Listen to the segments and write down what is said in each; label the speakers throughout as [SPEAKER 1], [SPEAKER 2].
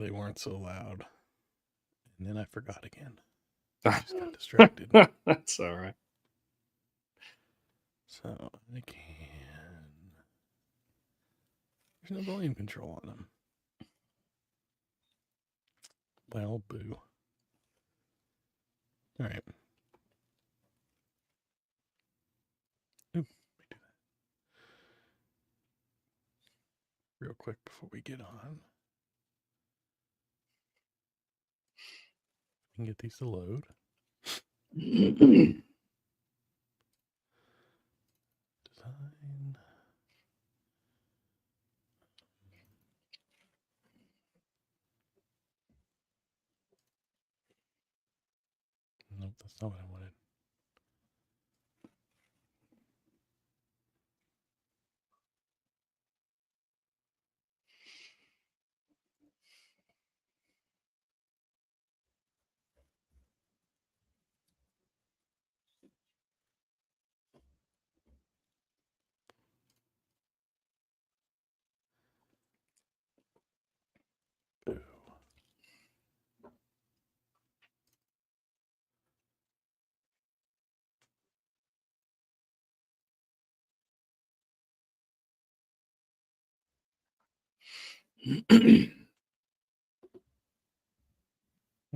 [SPEAKER 1] they weren't so loud. And then I forgot again. I just got distracted.
[SPEAKER 2] That's all right.
[SPEAKER 1] So I can. There's no volume control on them. Well, boo. All right. Ooh, let me do that real quick before we get on. We can get these to load. Design. Nope, that's not what I wanted. Boo.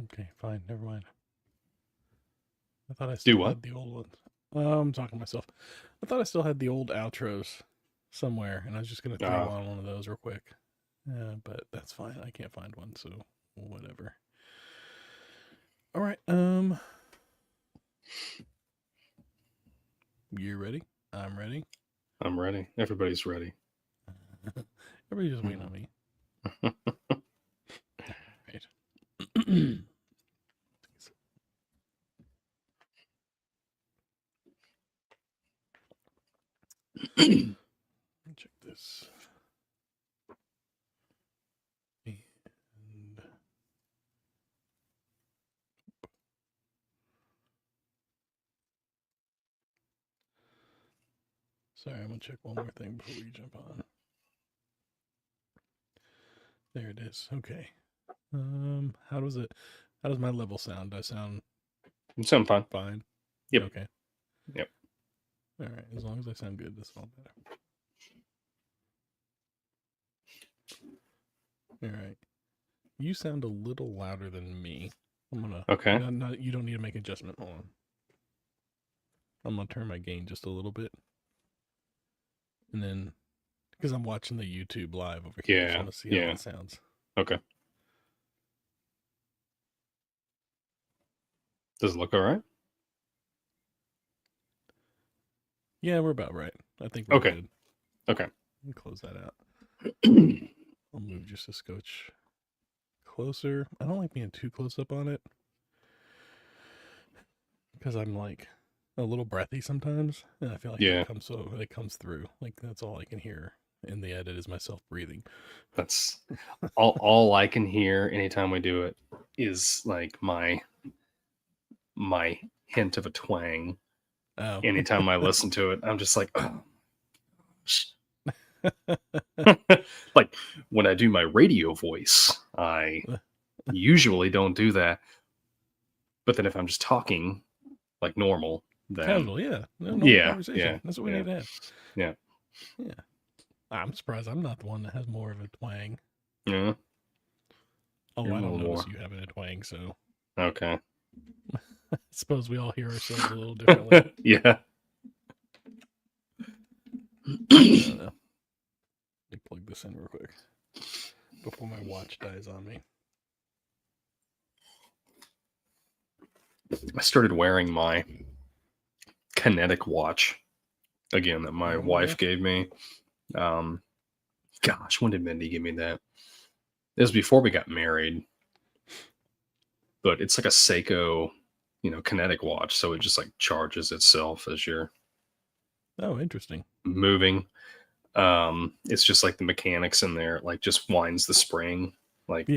[SPEAKER 1] Okay, fine. Never mind. I thought I still had the old ones. I'm talking to myself. I thought I still had the old outros somewhere, and I was just going to throw on one of those real quick. But that's fine. I can't find one, so whatever. All right. You ready? I'm ready.
[SPEAKER 2] I'm ready. Everybody's ready.
[SPEAKER 1] Everybody's just waiting on me. Right. Check this. And sorry, I'm gonna check one more thing before we jump on. There it is. Okay. How does my level sound? Do I sound?
[SPEAKER 2] You sound fine.
[SPEAKER 1] Fine.
[SPEAKER 2] Yep.
[SPEAKER 1] Okay.
[SPEAKER 2] Yep.
[SPEAKER 1] All right. As long as I sound good, that's all better. All right. You sound a little louder than me. I'm gonna.
[SPEAKER 2] Okay.
[SPEAKER 1] You don't need to make an adjustment. Hold on. I'm gonna turn my gain just a little bit, and then because I'm watching the YouTube live over here, I just want to see how it sounds.
[SPEAKER 2] Okay. Does it look all right?
[SPEAKER 1] Yeah, we're about right. I think we're good.
[SPEAKER 2] Okay.
[SPEAKER 1] Let me close that out. I'll move just a scotch closer. I don't like being too close up on it because I'm like a little breathy sometimes, and I feel like it comes through. Like that's all I can hear in the edit is myself breathing.
[SPEAKER 2] That's all I can hear anytime we do it is like my hint of a twang.
[SPEAKER 1] Oh.
[SPEAKER 2] Anytime I listen to it, I'm just like, oh. Like when I do my radio voice, I usually don't do that. But then if I'm just talking like normal, then
[SPEAKER 1] casual, conversation. That's what we need to have.
[SPEAKER 2] Yeah.
[SPEAKER 1] I'm surprised I'm not the one that has more of a twang.
[SPEAKER 2] Yeah.
[SPEAKER 1] Oh, I don't notice you having a twang, so.
[SPEAKER 2] Okay.
[SPEAKER 1] I suppose we all hear ourselves a little differently.
[SPEAKER 2] Yeah.
[SPEAKER 1] I don't know. Let me plug this in real quick before my watch dies on me.
[SPEAKER 2] I started wearing my kinetic watch again that my wife gave me. Gosh, when did Mindy give me that? It was before we got married. But it's like a Seiko, kinetic watch. So it just like charges itself as you're
[SPEAKER 1] interesting.
[SPEAKER 2] Moving. It's just like the mechanics in there, like just winds the spring. Like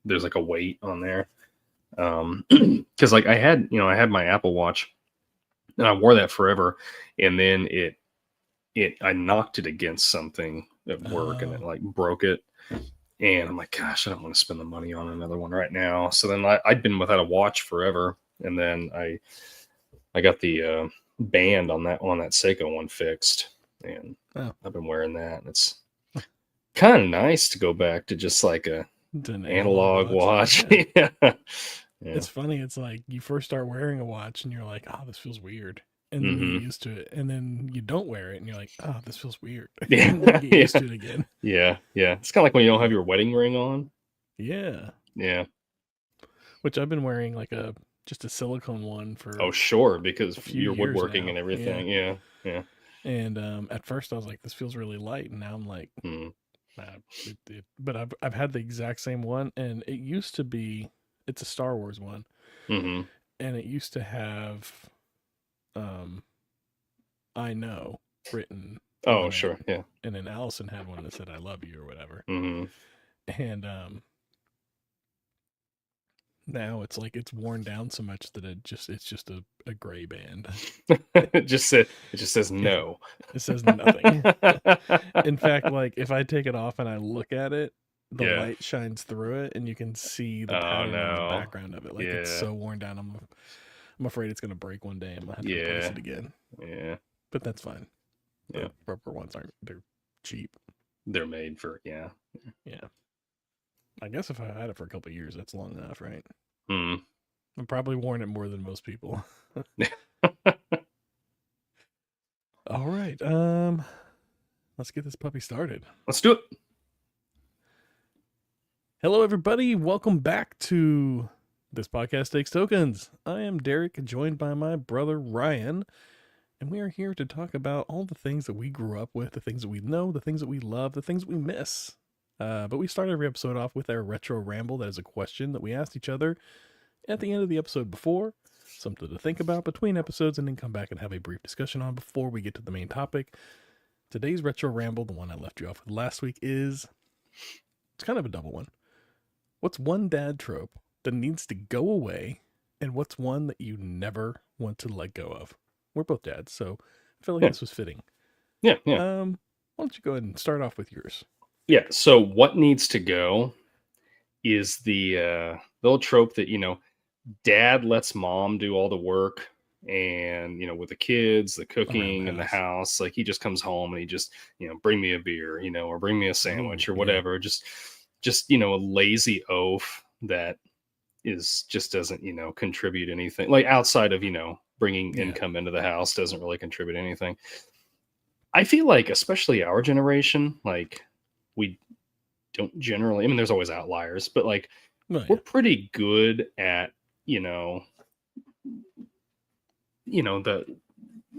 [SPEAKER 2] there's like a weight on there. Because like I had my Apple Watch and I wore that forever, and then I knocked it against something at work and it like broke it. And I'm like, gosh, I don't want to spend the money on another one right now. So then I'd been without a watch forever. And then I got the band on that Seiko one fixed. And I've been wearing that. And it's kind of nice to go back to just like an analog watch.
[SPEAKER 1] Yeah. It's funny. It's like you first start wearing a watch and you're like, oh, this feels weird. And then you get used to it. And then you don't wear it and you're like, oh, this feels weird.
[SPEAKER 2] Yeah.
[SPEAKER 1] And then you get used to it again.
[SPEAKER 2] Yeah. Yeah. It's kind of like when you don't have your wedding ring on.
[SPEAKER 1] Yeah.
[SPEAKER 2] Yeah.
[SPEAKER 1] Which I've been wearing like just a silicone one for.
[SPEAKER 2] Oh, sure. Because you're woodworking and everything.
[SPEAKER 1] Yeah.
[SPEAKER 2] Yeah.
[SPEAKER 1] And at first I was like, this feels really light. And now I'm like, but I've had the exact same one. And it used to be, it's a Star Wars one.
[SPEAKER 2] Mm-hmm.
[SPEAKER 1] And it used to have I know written.
[SPEAKER 2] Oh, sure. Yeah.
[SPEAKER 1] And then Allison had one that said I love you or whatever.
[SPEAKER 2] Mm-hmm.
[SPEAKER 1] And now it's like it's worn down so much that it's just a gray band.
[SPEAKER 2] it just says no.
[SPEAKER 1] It says nothing. In fact, like if I take it off and I look at it, the light shines through it and you can see the pattern in the background of it. Like it's so worn down. I'm afraid it's gonna break one day. I'm gonna have to replace it again.
[SPEAKER 2] Yeah.
[SPEAKER 1] But that's fine.
[SPEAKER 2] Yeah.
[SPEAKER 1] The rubber ones they're cheap.
[SPEAKER 2] They're made for
[SPEAKER 1] Yeah. I guess if I had it for a couple of years, that's long enough, right? I've probably worn it more than most people. All right. Let's get this puppy started.
[SPEAKER 2] Let's do it.
[SPEAKER 1] Hello, everybody. Welcome back to This Podcast Takes Tokens. I am Derek, joined by my brother Ryan, and we are here to talk about all the things that we grew up with, the things that we know, the things that we love, the things we miss. But we start every episode off with our Retro Ramble. That is a question that we asked each other at the end of the episode before, something to think about between episodes, and then come back and have a brief discussion on before we get to the main topic. Today's Retro Ramble, the one I left you off with last week, it's kind of a double one. What's one dad trope that needs to go away, and what's one that you never want to let go of? We're both dads, so I feel like this was fitting.
[SPEAKER 2] Yeah.
[SPEAKER 1] Why don't you go ahead and start off with yours?
[SPEAKER 2] Yeah. So what needs to go is the old trope that, dad lets mom do all the work, and, with the kids, the cooking and the house, like he just comes home and he just, bring me a beer, or bring me a sandwich or whatever. Just, a lazy oaf that just doesn't, contribute anything, like outside of, bringing income into the house, doesn't really contribute anything. I feel like, especially our generation, like we don't generally, there's always outliers, but like we're pretty good at, the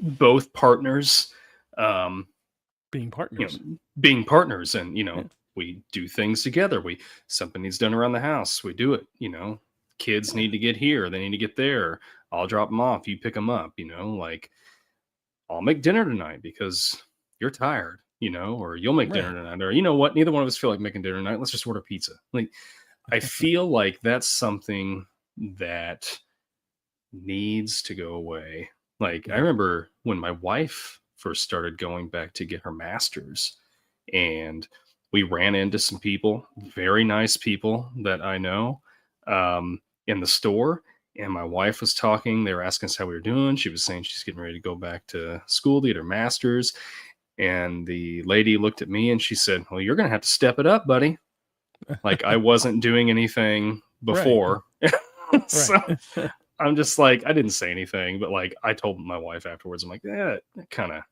[SPEAKER 2] both partners,
[SPEAKER 1] being
[SPEAKER 2] partners, and, we do things together. Something needs done around the house, we do it, kids need to get here, they need to get there. I'll drop them off, you pick them up, like I'll make dinner tonight because you're tired, or you'll make dinner tonight, or what, neither one of us feel like making dinner tonight, let's just order pizza. Like I feel like that's something that needs to go away. Like I remember when my wife first started going back to get her master's, and we ran into some people, very nice people that I know, in the store. And my wife was talking. They were asking us how we were doing. She was saying she's getting ready to go back to school to get her master's. And the lady looked at me and she said, well, you're going to have to step it up, buddy. Like I wasn't doing anything before. So I'm just like, I didn't say anything, but like I told my wife afterwards, I'm like, that kind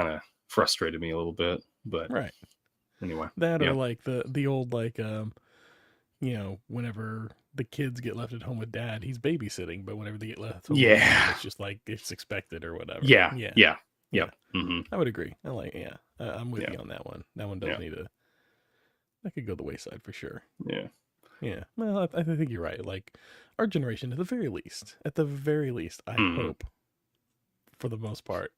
[SPEAKER 2] of frustrated me a little bit. But anyway,
[SPEAKER 1] that or like the old, like, whenever the kids get left at home with dad, he's babysitting, but whenever they get left home with dad, it's just like it's expected or whatever.
[SPEAKER 2] Yeah. Mm-hmm.
[SPEAKER 1] I would agree. I'm with you on that one. That one does need that could go the wayside for sure. Yeah. Well, I think you're right. Like our generation, at the very least, I hope, for the most part,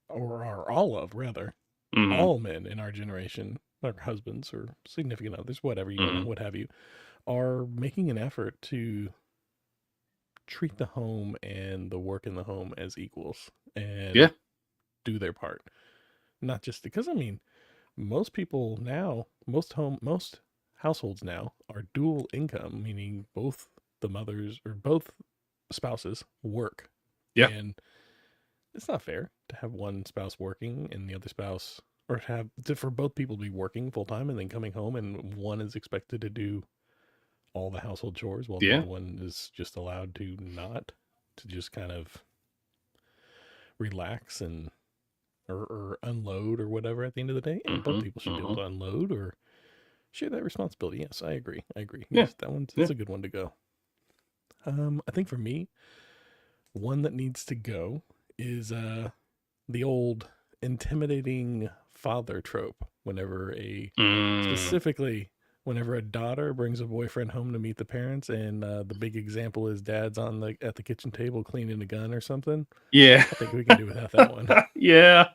[SPEAKER 1] or all of rather, all men in our generation, our husbands or significant others, whatever what have you, are making an effort to treat the home and the work in the home as equals and do their part. Not just because, most people now, most households now are dual income, meaning both the mothers or both spouses work.
[SPEAKER 2] Yeah.
[SPEAKER 1] And it's not fair to have one spouse working and the other spouse, or for both people to be working full time and then coming home and one is expected to do all the household chores while the other one is just allowed to not, to just kind of relax and or unload or whatever at the end of the day. And both people should be able to unload or share that responsibility. Yes, I agree. Yes, that's a good one to go. I think for me, one that needs to go is the old intimidating father trope. Whenever specifically whenever a daughter brings a boyfriend home to meet the parents, and the big example is dad's at the kitchen table cleaning a gun or something.
[SPEAKER 2] Yeah,
[SPEAKER 1] I think we can do without that one.
[SPEAKER 2] Yeah.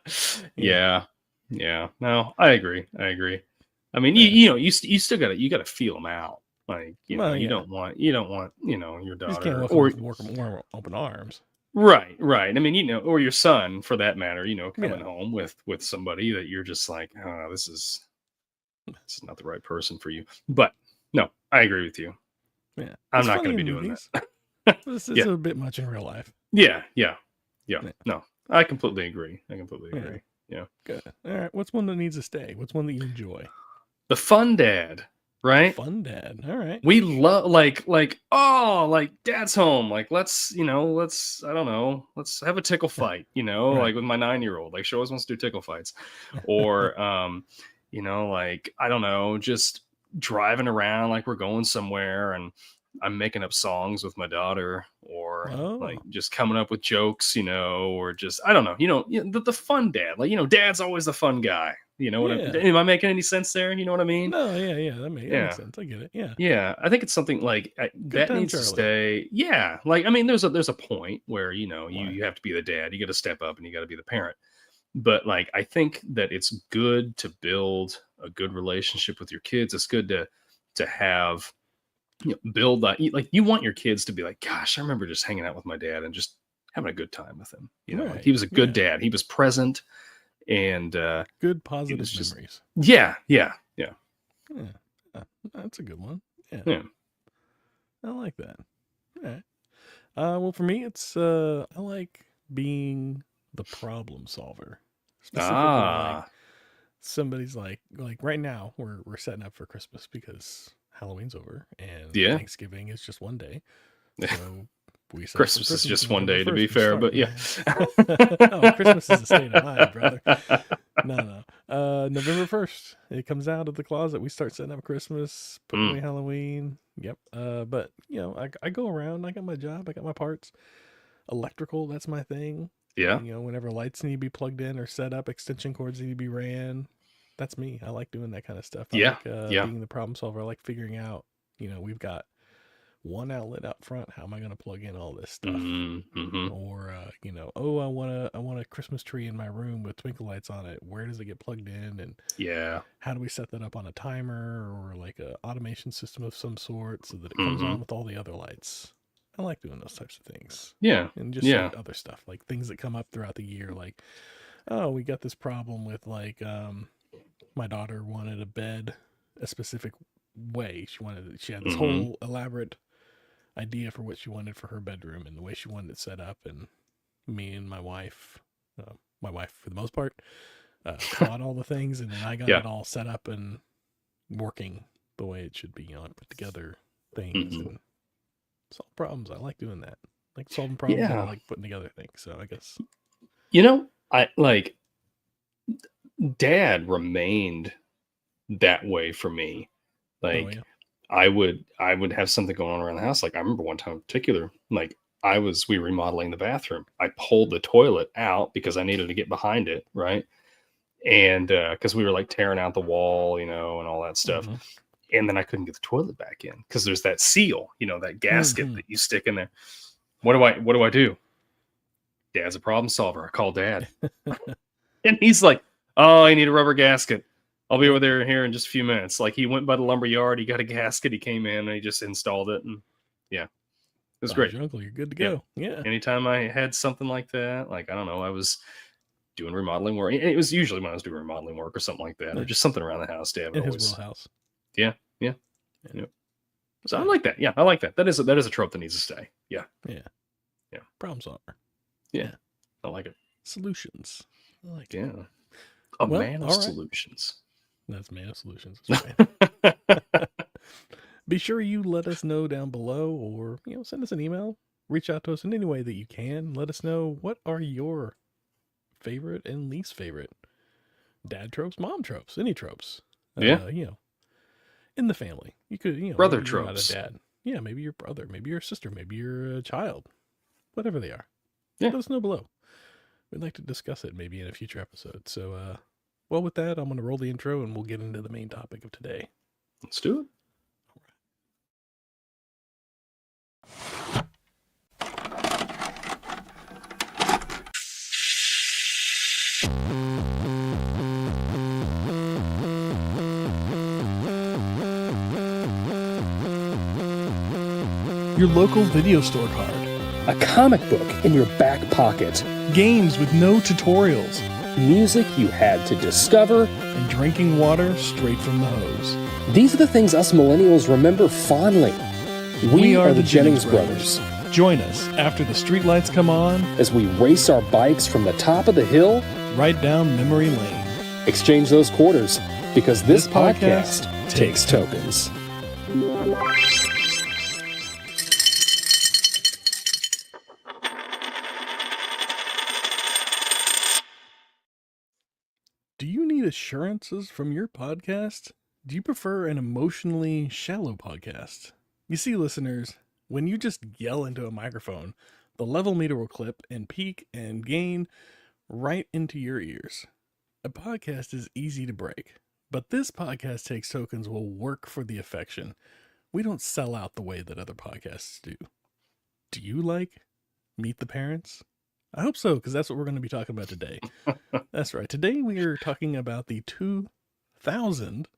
[SPEAKER 2] No, I agree. I mean, you still gotta feel them out. Like, you don't want your daughter,
[SPEAKER 1] you can't warm open arms.
[SPEAKER 2] Right. I mean, or your son for that matter, coming home with somebody that you're just like, oh, this is not the right person for you. But no, I agree with you.
[SPEAKER 1] Yeah.
[SPEAKER 2] I'm not going to be doing
[SPEAKER 1] that. This is a bit much in real life.
[SPEAKER 2] Yeah. No, I completely agree. Yeah.
[SPEAKER 1] Good. All right. What's one that needs to stay? What's one that you enjoy?
[SPEAKER 2] The fun dad. Right?
[SPEAKER 1] Fun dad. All right.
[SPEAKER 2] We love like dad's home. Like, let's I don't know, let's have a tickle fight, right. Like with my 9-year-old. Like, she always wants to do tickle fights. Or like, I don't know, just driving around like we're going somewhere and I'm making up songs with my daughter, or like just coming up with jokes, or just, I don't know, the fun dad. Like, dad's always the fun guy. Am I making any sense there? You know what I mean?
[SPEAKER 1] No, yeah, that makes sense. I get it.
[SPEAKER 2] Yeah. I think it's something like that needs to stay. Yeah, like, I mean, there's a point where you have to be the dad. You got to step up and you got to be the parent. But like, I think that it's good to build a good relationship with your kids. It's good to have build that. Like, you want your kids to be like, gosh, I remember just hanging out with my dad and just having a good time with him. Like, he was a good dad. He was present. And
[SPEAKER 1] good positive memories.
[SPEAKER 2] Yeah.
[SPEAKER 1] That's a good one. Yeah. I like that. All right. Well, for me, it's I like being the problem solver. Specifically, like somebody's like right now we're setting up for Christmas because Halloween's over and Thanksgiving is just one day. So
[SPEAKER 2] Christmas is just one day, to be fair, but yeah.
[SPEAKER 1] Oh, Christmas is a state of mind, brother. No. November 1st, it comes out of the closet. We start setting up Christmas, putting away Halloween. Yep. But I go around. I got my job. I got my parts. Electrical, that's my thing.
[SPEAKER 2] Yeah.
[SPEAKER 1] Whenever lights need to be plugged in or set up, extension cords need to be ran. That's me. I like doing that kind of stuff. I like being the problem solver. I like figuring out. We've got one outlet out front. How am I going to plug in all this stuff? Or I want a Christmas tree in my room with twinkle lights on it. Where does it get plugged in? And how do we set that up on a timer or like a automation system of some sort so that it comes on with all the other lights? I like doing those types of things.
[SPEAKER 2] Yeah.
[SPEAKER 1] And just like other stuff, like things that come up throughout the year, like, oh, we got this problem with like my daughter wanted a bed a specific way. She had this whole elaborate idea for what she wanted for her bedroom and the way she wanted it set up, and me and my wife for the most part bought all the things, and then I got it all set up and working the way it should be. I put together things and solve problems. I like doing that. I like solving problems. And I like putting together things. So I guess
[SPEAKER 2] I like dad remained that way for me. Like, I would have something going on around the house. Like, I remember one time in particular, like we were remodeling the bathroom. I pulled the toilet out because I needed to get behind it. Right. And because we were like tearing out the wall, and all that stuff. And then I couldn't get the toilet back in because there's that seal, that gasket that you stick in there. What do I do? Dad's a problem solver. I call Dad. And he's like, oh, I need a rubber gasket. I'll be over there here in just a few minutes. Like, he went by the lumber yard. He got a gasket. He came in and he just installed it. And it was great.
[SPEAKER 1] Your uncle, you're good to go. Yeah.
[SPEAKER 2] Anytime I had something like that, like, I don't know, I was doing remodeling work. It was usually when I was doing remodeling work or something like that, or just something around the house. Dad
[SPEAKER 1] in
[SPEAKER 2] always,
[SPEAKER 1] his wheelhouse.
[SPEAKER 2] Yeah. So I like that. Yeah, I like that. That is a trope that needs to stay. Yeah.
[SPEAKER 1] Problem solver.
[SPEAKER 2] Yeah. I like it.
[SPEAKER 1] Solutions. I like it.
[SPEAKER 2] Yeah. A man of solutions.
[SPEAKER 1] That's man of solutions. That's right. Be sure you let us know down below, or send us an email. Reach out to us in any way that you can. Let us know, what are your favorite and least favorite dad tropes, mom tropes, any tropes. In the family. You could,
[SPEAKER 2] brother tropes.
[SPEAKER 1] Not a dad. Yeah, maybe your brother, maybe your sister, maybe your child, whatever they are.
[SPEAKER 2] Yeah.
[SPEAKER 1] Let us know below. We'd like to discuss it maybe in a future episode. So, with that, I'm going to roll the intro and we'll get into the main topic of today.
[SPEAKER 2] Let's do it.
[SPEAKER 1] Your local video store card.
[SPEAKER 3] A comic book in your back pocket.
[SPEAKER 1] Games with no tutorials.
[SPEAKER 3] Music you had to discover.
[SPEAKER 1] And drinking water straight from the hose.
[SPEAKER 3] These are the things us millennials remember fondly. We are the Jennings brothers.
[SPEAKER 1] Join us after the streetlights come on
[SPEAKER 3] as we race our bikes from the top of the hill
[SPEAKER 1] right down memory lane.
[SPEAKER 3] Exchange those quarters, because this podcast takes tokens.
[SPEAKER 1] Do you need assurances from your podcast? Do you prefer an emotionally shallow podcast? You see, listeners, when you just yell into a microphone, the level meter will clip and peak and gain right into your ears. A podcast is easy to break, but this podcast takes tokens will work for the affection. We don't sell out the way that other podcasts do. Do you like Meet the Parents? I hope so, because that's what we're going to be talking about today. That's right. Today we are talking about the 2000. What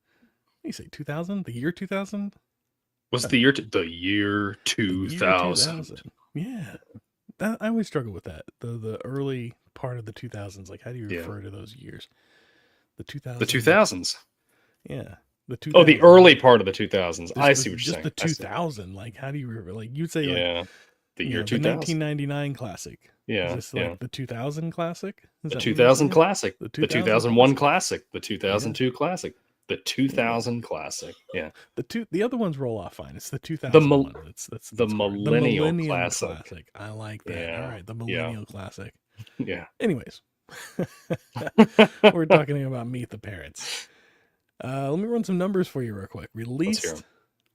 [SPEAKER 1] do you say, 2000? The year 2000?
[SPEAKER 2] Was the year the year 2000?
[SPEAKER 1] Yeah. I always struggle with that. The early part of the 2000s. Like, how do you refer to those years? The 2000s.
[SPEAKER 2] The 2000s.
[SPEAKER 1] Yeah. The 2000s.
[SPEAKER 2] Oh, the early part of the 2000s. I see what you're saying.
[SPEAKER 1] Just the 2000. Like, how do you like? You'd say
[SPEAKER 2] the year 2000.
[SPEAKER 1] The 1999 classic.
[SPEAKER 2] Yeah.
[SPEAKER 1] Is this like the 2000 classic?
[SPEAKER 2] The 2000 classic. The 2001 classic. The 2002 classic. The 2000 classic. Yeah.
[SPEAKER 1] The other ones roll off fine. It's the 2000 that's
[SPEAKER 2] the millennial classic.
[SPEAKER 1] I like that.
[SPEAKER 2] Yeah.
[SPEAKER 1] All right, the millennial classic.
[SPEAKER 2] Yeah.
[SPEAKER 1] Anyways, we're talking about Meet the Parents. Let me run some numbers for you real quick. Released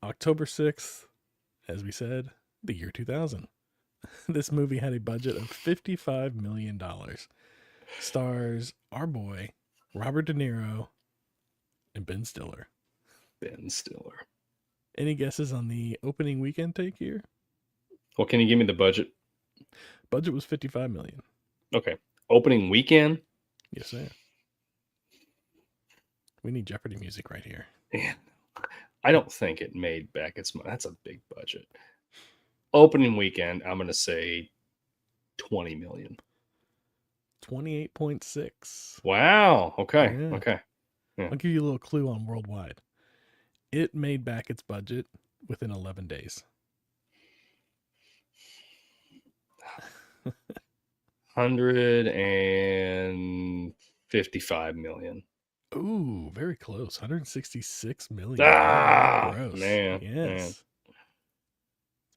[SPEAKER 1] October 6th, as we said, the year 2000. This movie had a budget of $55 million. Stars our boy Robert DeNiro and Ben Stiller. Any guesses on the opening weekend take here?
[SPEAKER 2] Well, can you give me the budget?
[SPEAKER 1] Budget was $55 million.
[SPEAKER 2] Okay. Opening weekend?
[SPEAKER 1] Yes, sir. We need Jeopardy music right here.
[SPEAKER 2] Man, I don't think it made back its money. That's a big budget. Opening weekend, I'm going to say 20 million.
[SPEAKER 1] 28.6.
[SPEAKER 2] Wow. Okay.
[SPEAKER 1] Yeah.
[SPEAKER 2] Okay. Yeah.
[SPEAKER 1] I'll give you a little clue on worldwide. It made back its budget within 11 days.
[SPEAKER 2] 155 million.
[SPEAKER 1] Ooh, very close. 166 million.
[SPEAKER 2] Gross. Man.
[SPEAKER 1] Yes.
[SPEAKER 2] Man.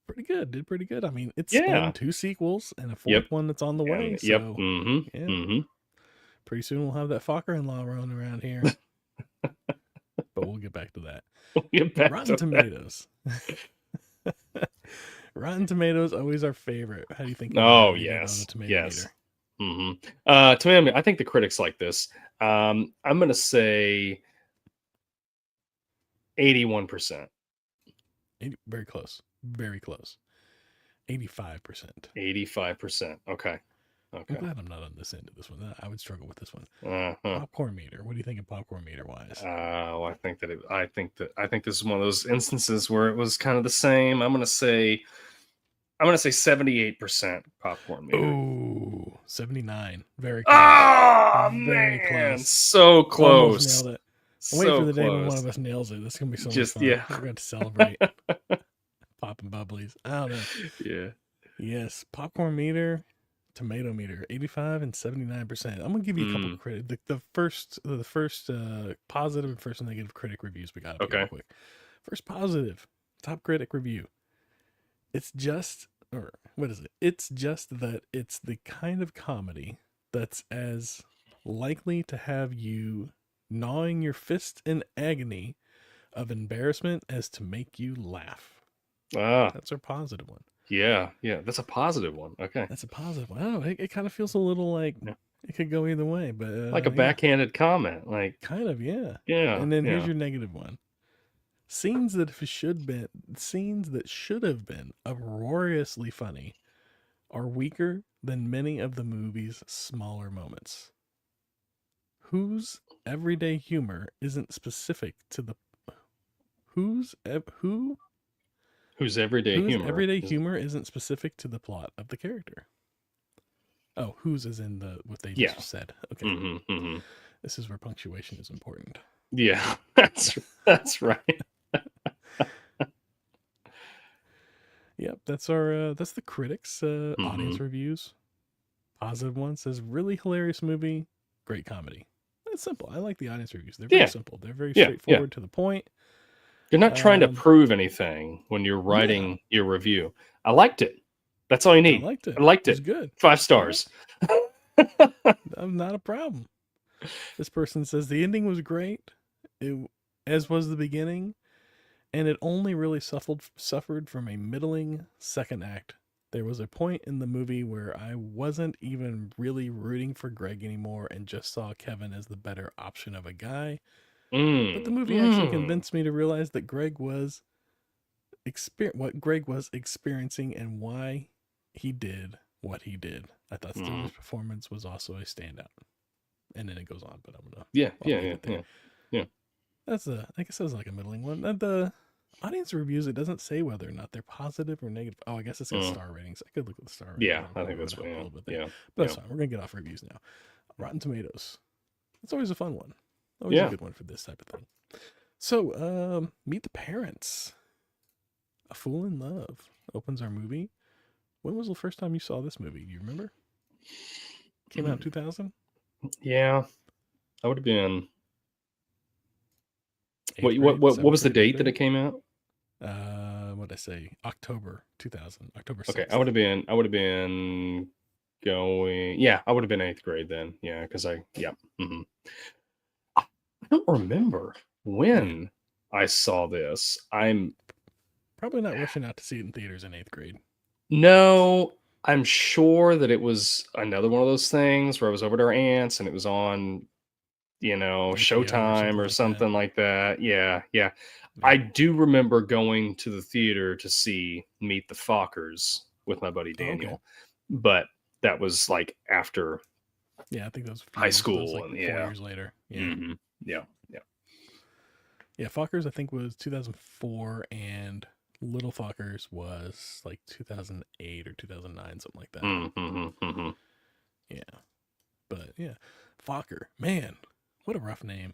[SPEAKER 1] Pretty good. Did pretty good. I mean, it's spawned 2 sequels and a 4th one that's on the way. So, pretty soon we'll have that Focker in law running around here. But we'll get back to that. Rotten Tomatoes. Rotten Tomatoes, always our favorite. How do you think?
[SPEAKER 2] Oh, yes. Yes. Tomato, I think the critics like this. I'm going to say 81%.
[SPEAKER 1] Very close. Very close. 85%.
[SPEAKER 2] 85%. Okay.
[SPEAKER 1] I'm glad I'm not on this end of this one. I would struggle with this one.
[SPEAKER 2] Uh-huh.
[SPEAKER 1] Popcorn meter. What do you think of popcorn meter wise?
[SPEAKER 2] I think this is one of those instances where it was kind of the same. I'm gonna say 78% popcorn meter.
[SPEAKER 1] Ooh, 79. Very close.
[SPEAKER 2] Oh,
[SPEAKER 1] Very
[SPEAKER 2] man.
[SPEAKER 1] close.
[SPEAKER 2] So close.
[SPEAKER 1] Almost nailed it. I'm waiting for the day when one of us nails it. This is going to be so much fun.
[SPEAKER 2] Yeah.
[SPEAKER 1] We're going to celebrate. Popping bubblies. I don't know.
[SPEAKER 2] Yeah.
[SPEAKER 1] Yes. Popcorn meter, tomato meter, 85 and 79%. I'm going to give you a couple credit. The first positive and first negative critic reviews we got up here real quick. First positive, top critic review. It's just, or what is it? It's just that it's the kind of comedy that's as likely to have you gnawing your fist in agony of embarrassment as to make you laugh. That's our positive one.
[SPEAKER 2] Yeah, that's a positive one. Okay,
[SPEAKER 1] that's a positive one. I don't know, it kind of feels a little like it could go either way, but
[SPEAKER 2] like a backhanded comment, like
[SPEAKER 1] kind of, yeah.
[SPEAKER 2] And
[SPEAKER 1] then here's your negative one. Scenes that should have been uproariously funny are weaker than many of the movie's smaller moments. Whose everyday humor isn't specific to the whose everyday humor isn't specific to the plot of the character. Oh, whose is in the what they just said. Okay. This is where punctuation is important.
[SPEAKER 2] Yeah, that's right.
[SPEAKER 1] Yep, that's the critics audience reviews. Positive one says really hilarious movie, great comedy. That's simple. I like the audience reviews. They're very simple. They're very straightforward to the point.
[SPEAKER 2] You're not trying to prove anything when you're writing your review. I liked it. That's all you need. I liked it.
[SPEAKER 1] It's good.
[SPEAKER 2] 5 stars.
[SPEAKER 1] Not a problem. This person says the ending was great, as was the beginning, and it only really suffered from a middling second act. There was a point in the movie where I wasn't even really rooting for Greg anymore and just saw Kevin as the better option of a guy. But the movie actually convinced me to realize that Greg was what Greg was experiencing and why he did what he did. I thought Stiller's performance was also a standout. And then it goes on, but I'm gonna yeah. That's I guess that's like a middling one. The audience reviews, it doesn't say whether or not they're positive or negative. Oh, I guess it's got star ratings. I could look at the star ratings.
[SPEAKER 2] Yeah, I think that's what. Yeah,
[SPEAKER 1] but that's fine. We're gonna get off reviews now. Rotten Tomatoes. It's always a fun one. Always a good one for this type of thing. So, Meet the Parents. A Fool in Love opens our movie. When was the first time you saw this movie? Do you remember? Came out in 2000?
[SPEAKER 2] Yeah. I would have been. What was the date that it came out?
[SPEAKER 1] What did I say? October 2000. October 6th.
[SPEAKER 2] Okay, I would have been going. Yeah, I would have been 8th grade then. Yeah, because I don't remember when I saw this. I'm
[SPEAKER 1] probably not rushing out to see it in theaters in 8th grade.
[SPEAKER 2] No, I'm sure that it was another one of those things where I was over to our aunt's and it was on, Showtime or something like that. Yeah. I do remember going to the theater to see Meet the Fockers with my buddy Daniel, but that was like after.
[SPEAKER 1] Yeah, I think that was
[SPEAKER 2] high school,
[SPEAKER 1] that was like 4 years later. Yeah. Yeah, Fockers I think was 2004, and Little Fockers was like 2008 or 2009, something like that. Yeah, but yeah, Focker, man, what a rough name.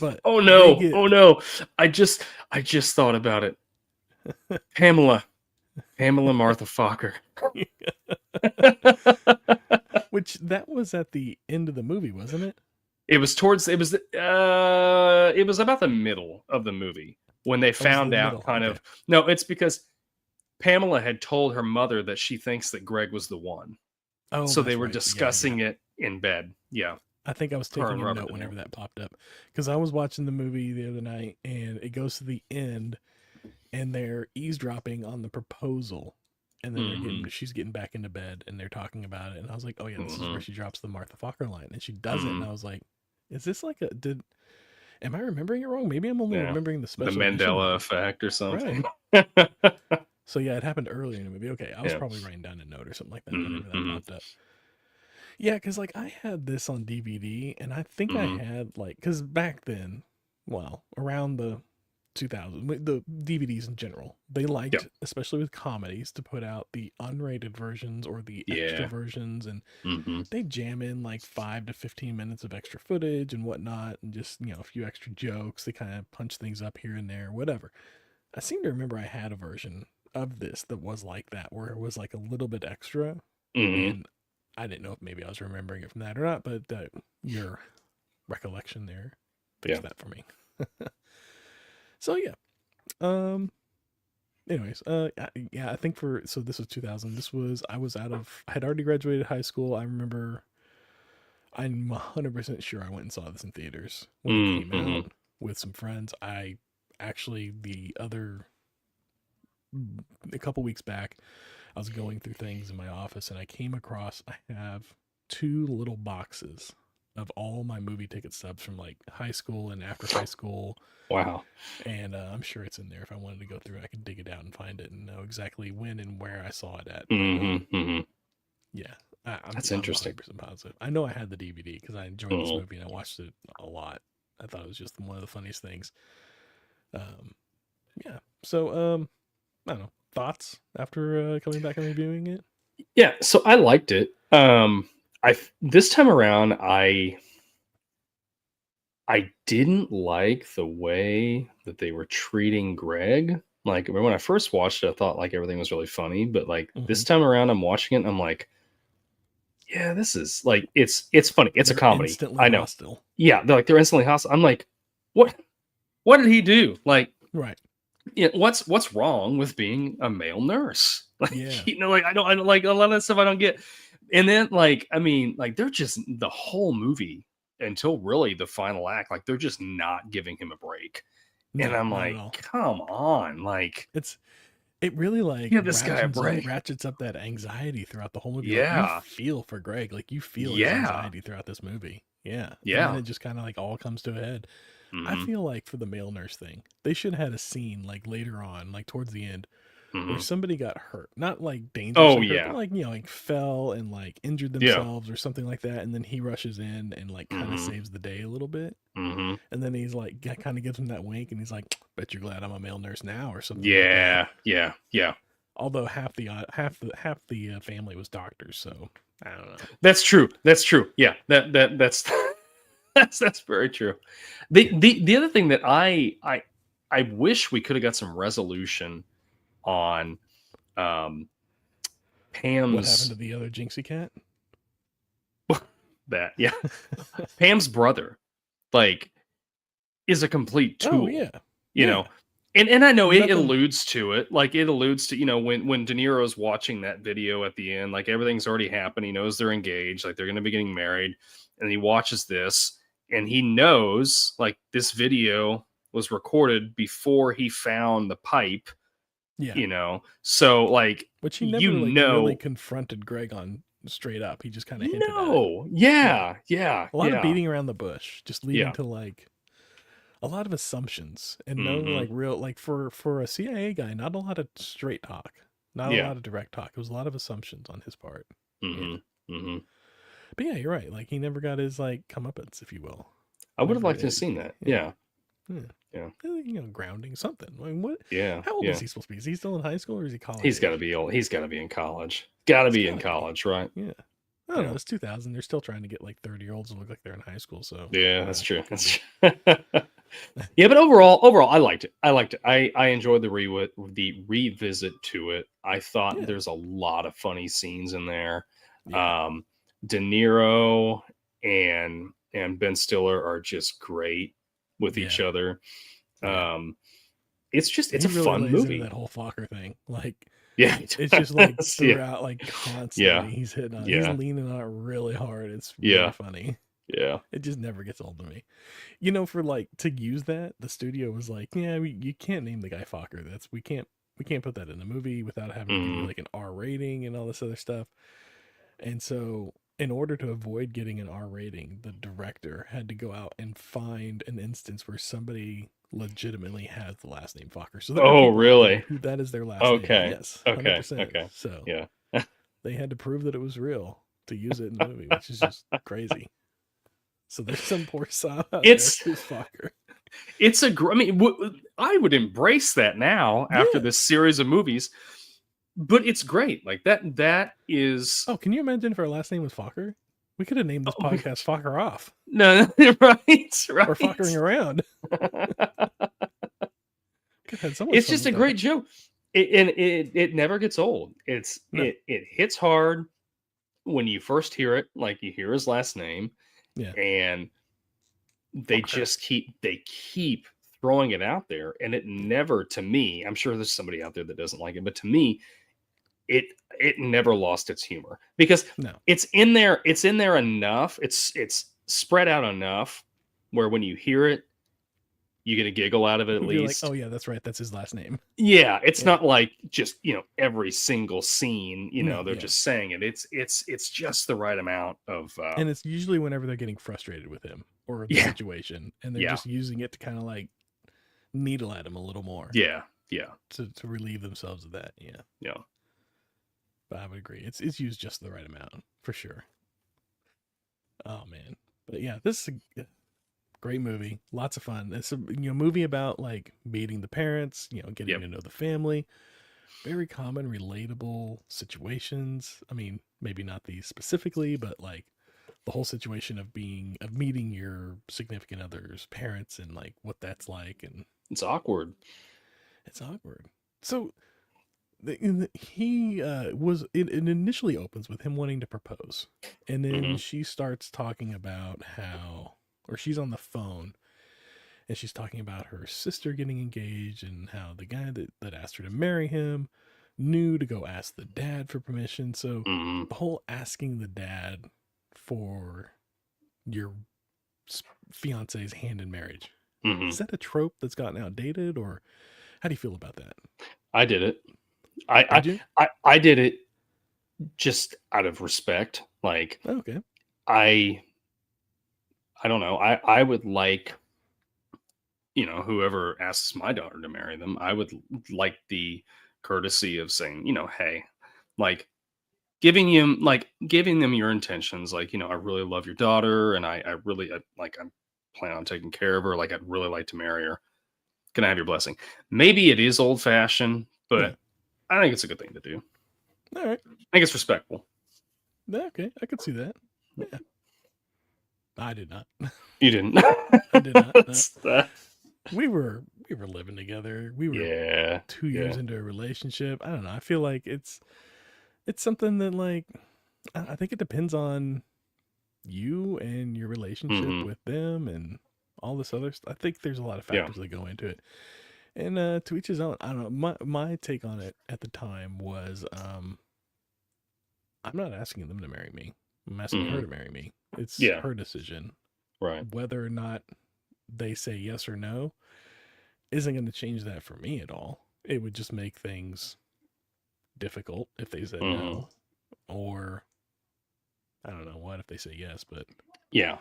[SPEAKER 1] But
[SPEAKER 2] oh no, I just thought about it. Pamela Martha Focker.
[SPEAKER 1] Which that was at the end of the movie, wasn't it?
[SPEAKER 2] It was about the middle of the movie when they found out No, it's because Pamela had told her mother that she thinks that Greg was the one. Oh, so they were discussing it in bed. Yeah.
[SPEAKER 1] I think I was taking a note whenever that popped up, because I was watching the movie the other night and it goes to the end and they're eavesdropping on the proposal, and then she's getting back into bed and they're talking about it, and I was like, oh yeah, this is where she drops the Martha Focker line, and she does it, and I was like, is this like am I remembering it wrong? Maybe I'm only remembering the special
[SPEAKER 2] Mandela effect or something.
[SPEAKER 1] Right. So yeah, it happened earlier in the movie. Okay, I was probably writing down a note or something like that whenever that popped up. Yeah, because like I had this on DVD, and I think I had because back then, well, around the 2000, the DVDs in general, they liked, especially with comedies, to put out the unrated versions or the extra versions, and they jam in like 5 to 15 minutes of extra footage and whatnot, and just, a few extra jokes. They kind of punch things up here and there, whatever. I seem to remember I had a version of this that was like that, where it was like a little bit extra, and I didn't know if maybe I was remembering it from that or not, but your recollection there fixed that for me. So anyways, I think this was 2000. I had already graduated high school. I remember, I'm 100% sure I went and saw this in theaters when it came out with some friends. I actually, a couple weeks back, I was going through things in my office and I came across, I have 2 little boxes of all my movie ticket stubs from like high school and after high school.
[SPEAKER 2] Wow.
[SPEAKER 1] And I'm sure it's in there. If I wanted to go through, I could dig it out and find it and know exactly when and where I saw it at. Yeah.
[SPEAKER 2] That's interesting.
[SPEAKER 1] 100% positive. I know I had the DVD because I enjoyed this movie and I watched it a lot. I thought it was just one of the funniest things. So, I don't know. Thoughts after coming back and reviewing it?
[SPEAKER 2] Yeah, so I liked it. This time around, I didn't like the way that they were treating Greg. Like, when I first watched it, I thought like everything was really funny, but like this time around, I'm watching it and I'm like, yeah, this is like, it's funny. It's a comedy. I know.
[SPEAKER 1] Hostile.
[SPEAKER 2] Yeah, they're instantly hostile. I'm like, what did he do? Like,
[SPEAKER 1] right.
[SPEAKER 2] Yeah, what's wrong with being a male nurse? Like,
[SPEAKER 1] yeah.
[SPEAKER 2] I don't like a lot of that stuff I don't get. And then they're just, the whole movie until really the final act, like they're just not giving him a break. No, and I'm like, come on, like
[SPEAKER 1] it really like
[SPEAKER 2] give this guy a break.
[SPEAKER 1] Ratchets up that anxiety throughout the whole movie.
[SPEAKER 2] Yeah,
[SPEAKER 1] like, you feel for Greg, like you feel his anxiety throughout this movie. Yeah,
[SPEAKER 2] yeah.
[SPEAKER 1] And then it just kind of like all comes to a head. I feel like for the male nurse thing, they should have had a scene like later on, like towards the end, where somebody got hurt, not like dangerously hurt, but like, like fell and like injured themselves or something like that, and then he rushes in and like kind of saves the day a little bit, and then he's like kind of gives him that wink, and he's like, "Bet you're glad I'm a male nurse now," or something.
[SPEAKER 2] Yeah, like yeah.
[SPEAKER 1] Although half the family was doctors, so I don't know.
[SPEAKER 2] That's true. Yeah, that's. That's very true. The other thing that I wish we could have got some resolution on Pam's.
[SPEAKER 1] What happened to the other Jinxie cat?
[SPEAKER 2] That Pam's brother, like, is a complete tool.
[SPEAKER 1] Oh yeah,
[SPEAKER 2] you know, and I know it alludes to it. Like it alludes to when De Niro's watching that video at the end, like everything's already happened. He knows they're engaged, like they're going to be getting married, and he watches this. And he knows, like, this video was recorded before he found the pipe. Yeah. So, like,
[SPEAKER 1] which he never really confronted Greg on straight up. He just kind of hinted at it.
[SPEAKER 2] Yeah.
[SPEAKER 1] A lot of beating around the bush, just leading to, like, a lot of assumptions. And no, like, real, like, for a CIA guy, not a lot of straight talk. Not a lot of direct talk. It was a lot of assumptions on his part. But yeah, you're right. Like he never got his like comeuppance, if you will.
[SPEAKER 2] I would have liked to have seen that. Yeah.
[SPEAKER 1] Grounding something. I mean, what?
[SPEAKER 2] Yeah.
[SPEAKER 1] How old is he supposed to be? Is he still in high school or is he college?
[SPEAKER 2] He's got to be old. He's got to be in college. Got to be in college, right?
[SPEAKER 1] Yeah. I don't know. It's 2000. They're still trying to get like 30-year-olds to look like they're in high school. So
[SPEAKER 2] yeah, that's true. That's true. Yeah, but overall, I liked it. I enjoyed the revisit to it. I thought there's a lot of funny scenes in there. Yeah. De Niro and Ben Stiller are just great with each other. It's a
[SPEAKER 1] really
[SPEAKER 2] fun movie.
[SPEAKER 1] That whole Focker thing, like,
[SPEAKER 2] it's
[SPEAKER 1] just like throughout, like constantly, he's hitting on. He's leaning on it really hard. It's really funny.
[SPEAKER 2] Yeah,
[SPEAKER 1] it just never gets old to me. For like to use that, the studio was like, you can't name the guy Focker. We can't put that in a movie without having to do like an R rating and all this other stuff. And so, in order to avoid getting an R rating, the director had to go out and find an instance where somebody legitimately has the last name Focker. So
[SPEAKER 2] really?
[SPEAKER 1] That is their last name. Yes. 100%.
[SPEAKER 2] Okay.
[SPEAKER 1] So they had to prove that it was real to use it in the movie, which is just crazy. So there's some poor sob out there who's Focker.
[SPEAKER 2] It's I mean, I would embrace that now after this series of movies. But it's great. Like that is.
[SPEAKER 1] Oh, can you imagine if our last name was Focker? We could have named this podcast Focker Off.
[SPEAKER 2] No, right.
[SPEAKER 1] Or Fockering around.
[SPEAKER 2] It's just a great joke. It never gets old. It hits hard when you first hear it, like you hear his last name.
[SPEAKER 1] Yeah.
[SPEAKER 2] And they just keep throwing it out there, and it never, to me, I'm sure there's somebody out there that doesn't like it, but to me, it never lost its humor, because it's in there enough, it's spread out enough where when you hear it, you get a giggle out of it at least.
[SPEAKER 1] Like, oh yeah, that's right, that's his last name.
[SPEAKER 2] Yeah, it's not like just, every single scene, they're just saying it. It's just the right amount of
[SPEAKER 1] and it's usually whenever they're getting frustrated with him or the situation, and they're just using it to kind of like needle at him a little more.
[SPEAKER 2] Yeah.
[SPEAKER 1] To relieve themselves of that. Yeah. But I would agree. It's used just the right amount for sure. Oh man. But yeah, this is a great movie. Lots of fun. It's a movie about like meeting the parents, getting to know the family. Very common, relatable situations. I mean, maybe not these specifically, but like the whole situation of meeting your significant other's parents and like what that's like. And
[SPEAKER 2] it's awkward. So it initially opens with him wanting to propose, and then she starts talking about or she's on the phone and she's talking about her sister getting engaged and how the guy that asked her to marry him knew to go ask the dad for permission. So the whole asking the dad for your fiance's hand in marriage, is that a trope that's gotten outdated, or how do you feel about that? I did it. I did it just out of respect. Like,
[SPEAKER 1] okay.
[SPEAKER 2] I don't know. I would like, whoever asks my daughter to marry them, I would like the courtesy of saying, hey, like giving them your intentions. Like, I really love your daughter, and I plan on taking care of her. Like, I'd really like to marry her. Can I have your blessing? Maybe it is old fashioned, but I think it's a good thing to do.
[SPEAKER 1] All right.
[SPEAKER 2] I think it's respectful.
[SPEAKER 1] Okay. I could see that. Yeah. I did not.
[SPEAKER 2] You didn't?
[SPEAKER 1] I did not. We were living together. We were 2 years into a relationship. I don't know. I feel like it's something that, like, I think it depends on you and your relationship with them and all this other stuff. I think there's a lot of factors that go into it. And to each his own. I don't know. My take on it at the time was I'm not asking them to marry me. I'm asking her to marry me. It's her decision.
[SPEAKER 2] Right.
[SPEAKER 1] Whether or not they say yes or no isn't going to change that for me at all. It would just make things difficult if they said no. Or I don't know what if they say yes, but yeah.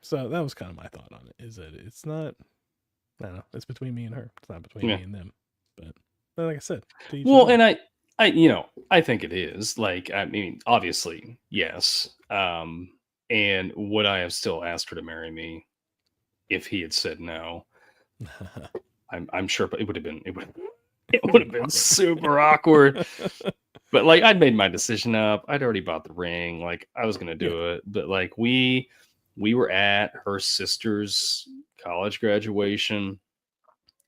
[SPEAKER 1] So that was kind of my thought on it, is that it's not, I don't know, it's between me and her. It's not between me and them. But like I said,
[SPEAKER 2] and I think it is. Like, I mean, obviously, yes. And would I have still asked her to marry me if he had said no? I'm sure, but it would have been super awkward. But like, I'd made my decision up. I'd already bought the ring. Like, I was gonna do it. But like, we were at her sister's college graduation,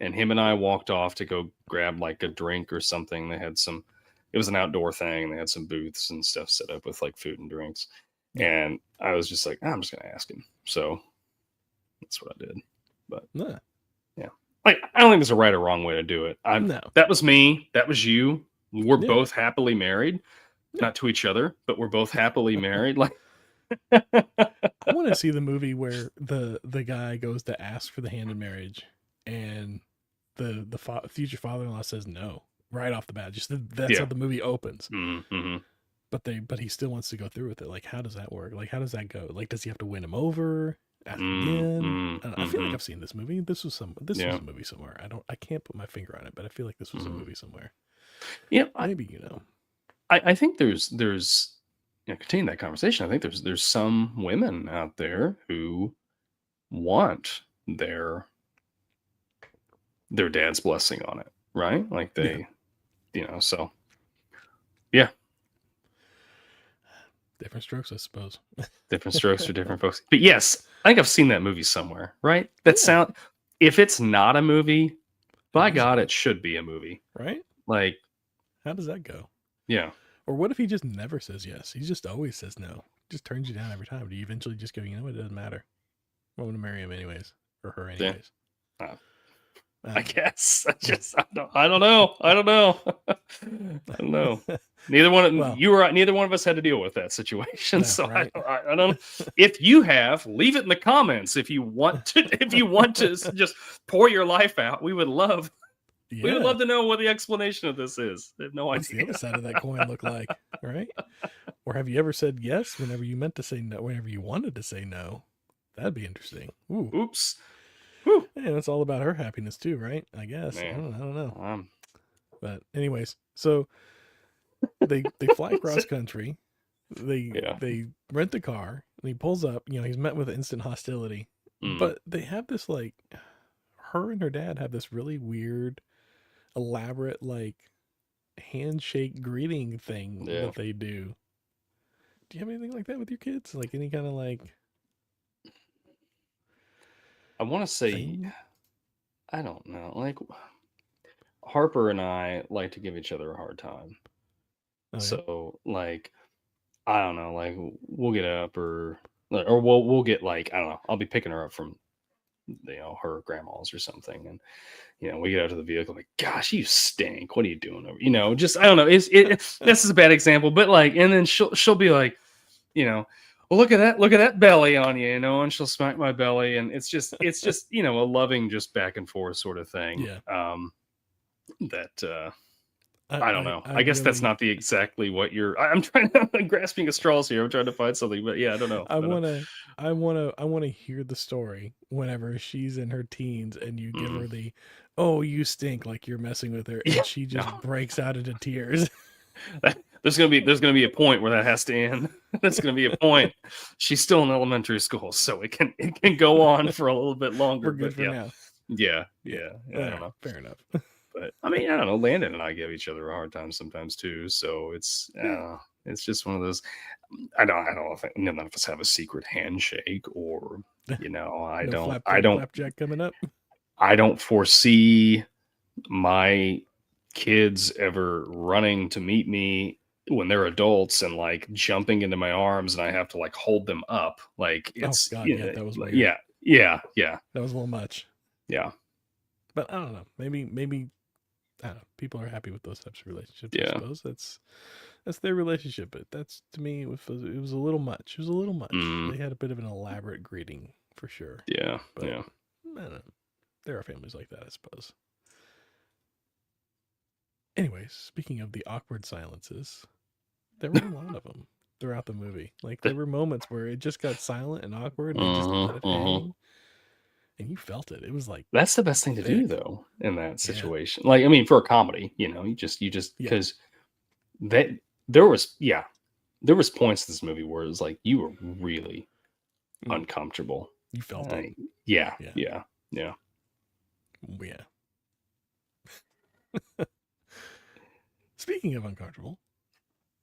[SPEAKER 2] and him and I walked off to go grab like a drink or something. It was an outdoor thing. They had some booths and stuff set up with like food and drinks. And I was just like, I'm just going to ask him. So that's what I did. But yeah, like, I don't think there's a right or wrong way to do it. That was me. That was you. We're both happily married, not to each other, but we're both happily married. Like,
[SPEAKER 1] I want to see the movie where the guy goes to ask for the hand in marriage, and the future father-in-law says no right off the bat. Just that's how the movie opens. But he still wants to go through with it. Like, how does that work? Like, how does that go? Like, does he have to win him over? Ask again? I feel like I've seen this movie. This was was a movie somewhere. I can't put my finger on it, but I feel like this was a movie somewhere.
[SPEAKER 2] Yeah,
[SPEAKER 1] maybe
[SPEAKER 2] I think there's continuing that conversation. I think there's some women out there who want their dad's blessing on it, right? Like they, so yeah.
[SPEAKER 1] Different strokes, I suppose.
[SPEAKER 2] Different strokes for different folks. But yes, I think I've seen that movie somewhere, right? If it's not a movie, by God, it should be a movie.
[SPEAKER 1] Right?
[SPEAKER 2] Like,
[SPEAKER 1] how does that go?
[SPEAKER 2] Yeah.
[SPEAKER 1] Or what if he just never says yes? He just always says no. Just turns you down every time. Do you eventually just go, you know what, it doesn't matter. I'm going to marry him anyways. Or her anyways.
[SPEAKER 2] Yeah. I guess. I don't know. I don't know. Neither one of us had to deal with that situation. No, so right? I don't. If you have, leave it in the comments. If you want to just pour your life out, we would love. Yeah. We would love to know what the explanation of this is. I have no idea.
[SPEAKER 1] What's the other side of that coin look like, right? Or have you ever said yes whenever you meant to say no, whenever you wanted to say no? That'd be interesting. Ooh.
[SPEAKER 2] Oops.
[SPEAKER 1] Whew. Yeah, that's all about her happiness too, right? I guess. I don't know. But anyways, so they fly cross country. They rent a car, and he pulls up. He's met with instant hostility. But they have this her and her dad have this really weird, elaborate handshake greeting thing that they do. Do you have anything like that with your kids? Like any kind of
[SPEAKER 2] I want to say, I don't know. Like Harper and I like to give each other a hard time. Oh, so I don't know. We'll get up or we'll get I don't know. I'll be picking her up from her grandma's or something, and we get out to the vehicle like, gosh, you stink. What are you doing over? Just I don't know. This is a bad example, but and then she'll be like, well, look at that belly on you, and she'll smack my belly, and it's just a loving, just back and forth sort of thing.
[SPEAKER 1] Yeah.
[SPEAKER 2] I don't know. I guess that's not exactly what you're. I'm trying to grasping at straws here. I'm trying to find something, but yeah, I don't know.
[SPEAKER 1] I want to hear the story whenever she's in her teens, and you give her the, oh, you stink, like you're messing with her, and she just breaks out into tears.
[SPEAKER 2] There's gonna be a point where that has to end. There's gonna be a point. She's still in elementary school, so it can go on for a little bit longer.
[SPEAKER 1] We're good for now.
[SPEAKER 2] Yeah. I don't know.
[SPEAKER 1] Fair enough.
[SPEAKER 2] But I mean, I don't know. Landon and I give each other a hard time sometimes too. So it's just one of those. I don't know if none of us have a secret handshake, or I don't.
[SPEAKER 1] Flapjack coming up.
[SPEAKER 2] I don't foresee my kids ever running to meet me when they're adults and jumping into my arms, and I have to hold them up. It's
[SPEAKER 1] that was weird.
[SPEAKER 2] Yeah.
[SPEAKER 1] That was a little much.
[SPEAKER 2] Yeah.
[SPEAKER 1] But I don't know. Maybe I don't know. People are happy with those types of relationships.
[SPEAKER 2] Yeah.
[SPEAKER 1] I suppose that's their relationship. But that's, to me, it was a little much. It was a little much. They had a bit of an elaborate greeting for sure.
[SPEAKER 2] Yeah.
[SPEAKER 1] But, I don't know. There are families like that, I suppose. Anyways, speaking of the awkward silences, there were a lot of them throughout the movie. There were moments where it just got silent and awkward, and they just let it hang. And you felt it. It was
[SPEAKER 2] that's the best thing to do, though, in that situation. I mean, for a comedy, you just because there was points in this movie where it was you were really uncomfortable.
[SPEAKER 1] You felt it.
[SPEAKER 2] Yeah.
[SPEAKER 1] Speaking of uncomfortable,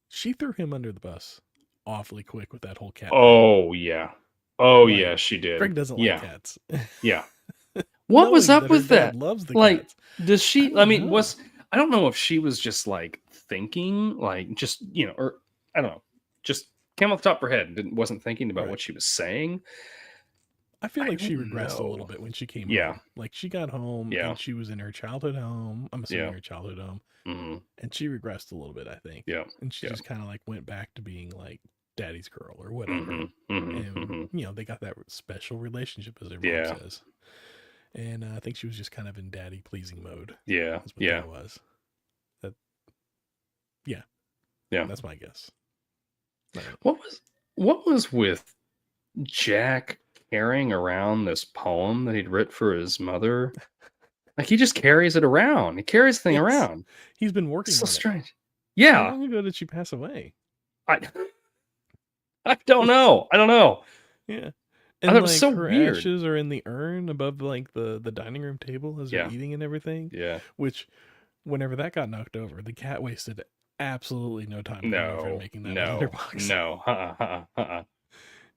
[SPEAKER 1] she threw him under the bus awfully quick with that whole cat.
[SPEAKER 2] Oh yeah. Oh yeah, she did.
[SPEAKER 1] Greg doesn't like cats.
[SPEAKER 2] Yeah. What was up with that?
[SPEAKER 1] Loves the cats.
[SPEAKER 2] Does she? I mean, I don't know if she was just thinking, just or I don't know, just came off the top of her head and wasn't thinking about what she was saying.
[SPEAKER 1] I feel like she regressed a little bit when she came home. She got home and she was in her childhood home. I'm assuming her childhood home.
[SPEAKER 2] Mm-hmm.
[SPEAKER 1] And she regressed a little bit, I think.
[SPEAKER 2] Yeah.
[SPEAKER 1] And she just kind of went back to being daddy's girl or whatever. And they got that special relationship, as their mom says. And I think she was just kind of in daddy pleasing mode.
[SPEAKER 2] Yeah.
[SPEAKER 1] That's what that was. Yeah. That's my guess.
[SPEAKER 2] What was with Jack carrying around this poem that he'd written for his mother? He just carries it around. He carries the thing around.
[SPEAKER 1] He's been working.
[SPEAKER 2] So strange. Yeah.
[SPEAKER 1] How long ago did she pass away?
[SPEAKER 2] I don't know.
[SPEAKER 1] Yeah. And
[SPEAKER 2] thought it was so
[SPEAKER 1] her
[SPEAKER 2] weird.
[SPEAKER 1] ashes are in the urn above like the dining room table as they're eating and everything.
[SPEAKER 2] Yeah.
[SPEAKER 1] Which, whenever that got knocked over, the cat wasted absolutely no time coming over and making that litter box.
[SPEAKER 2] No.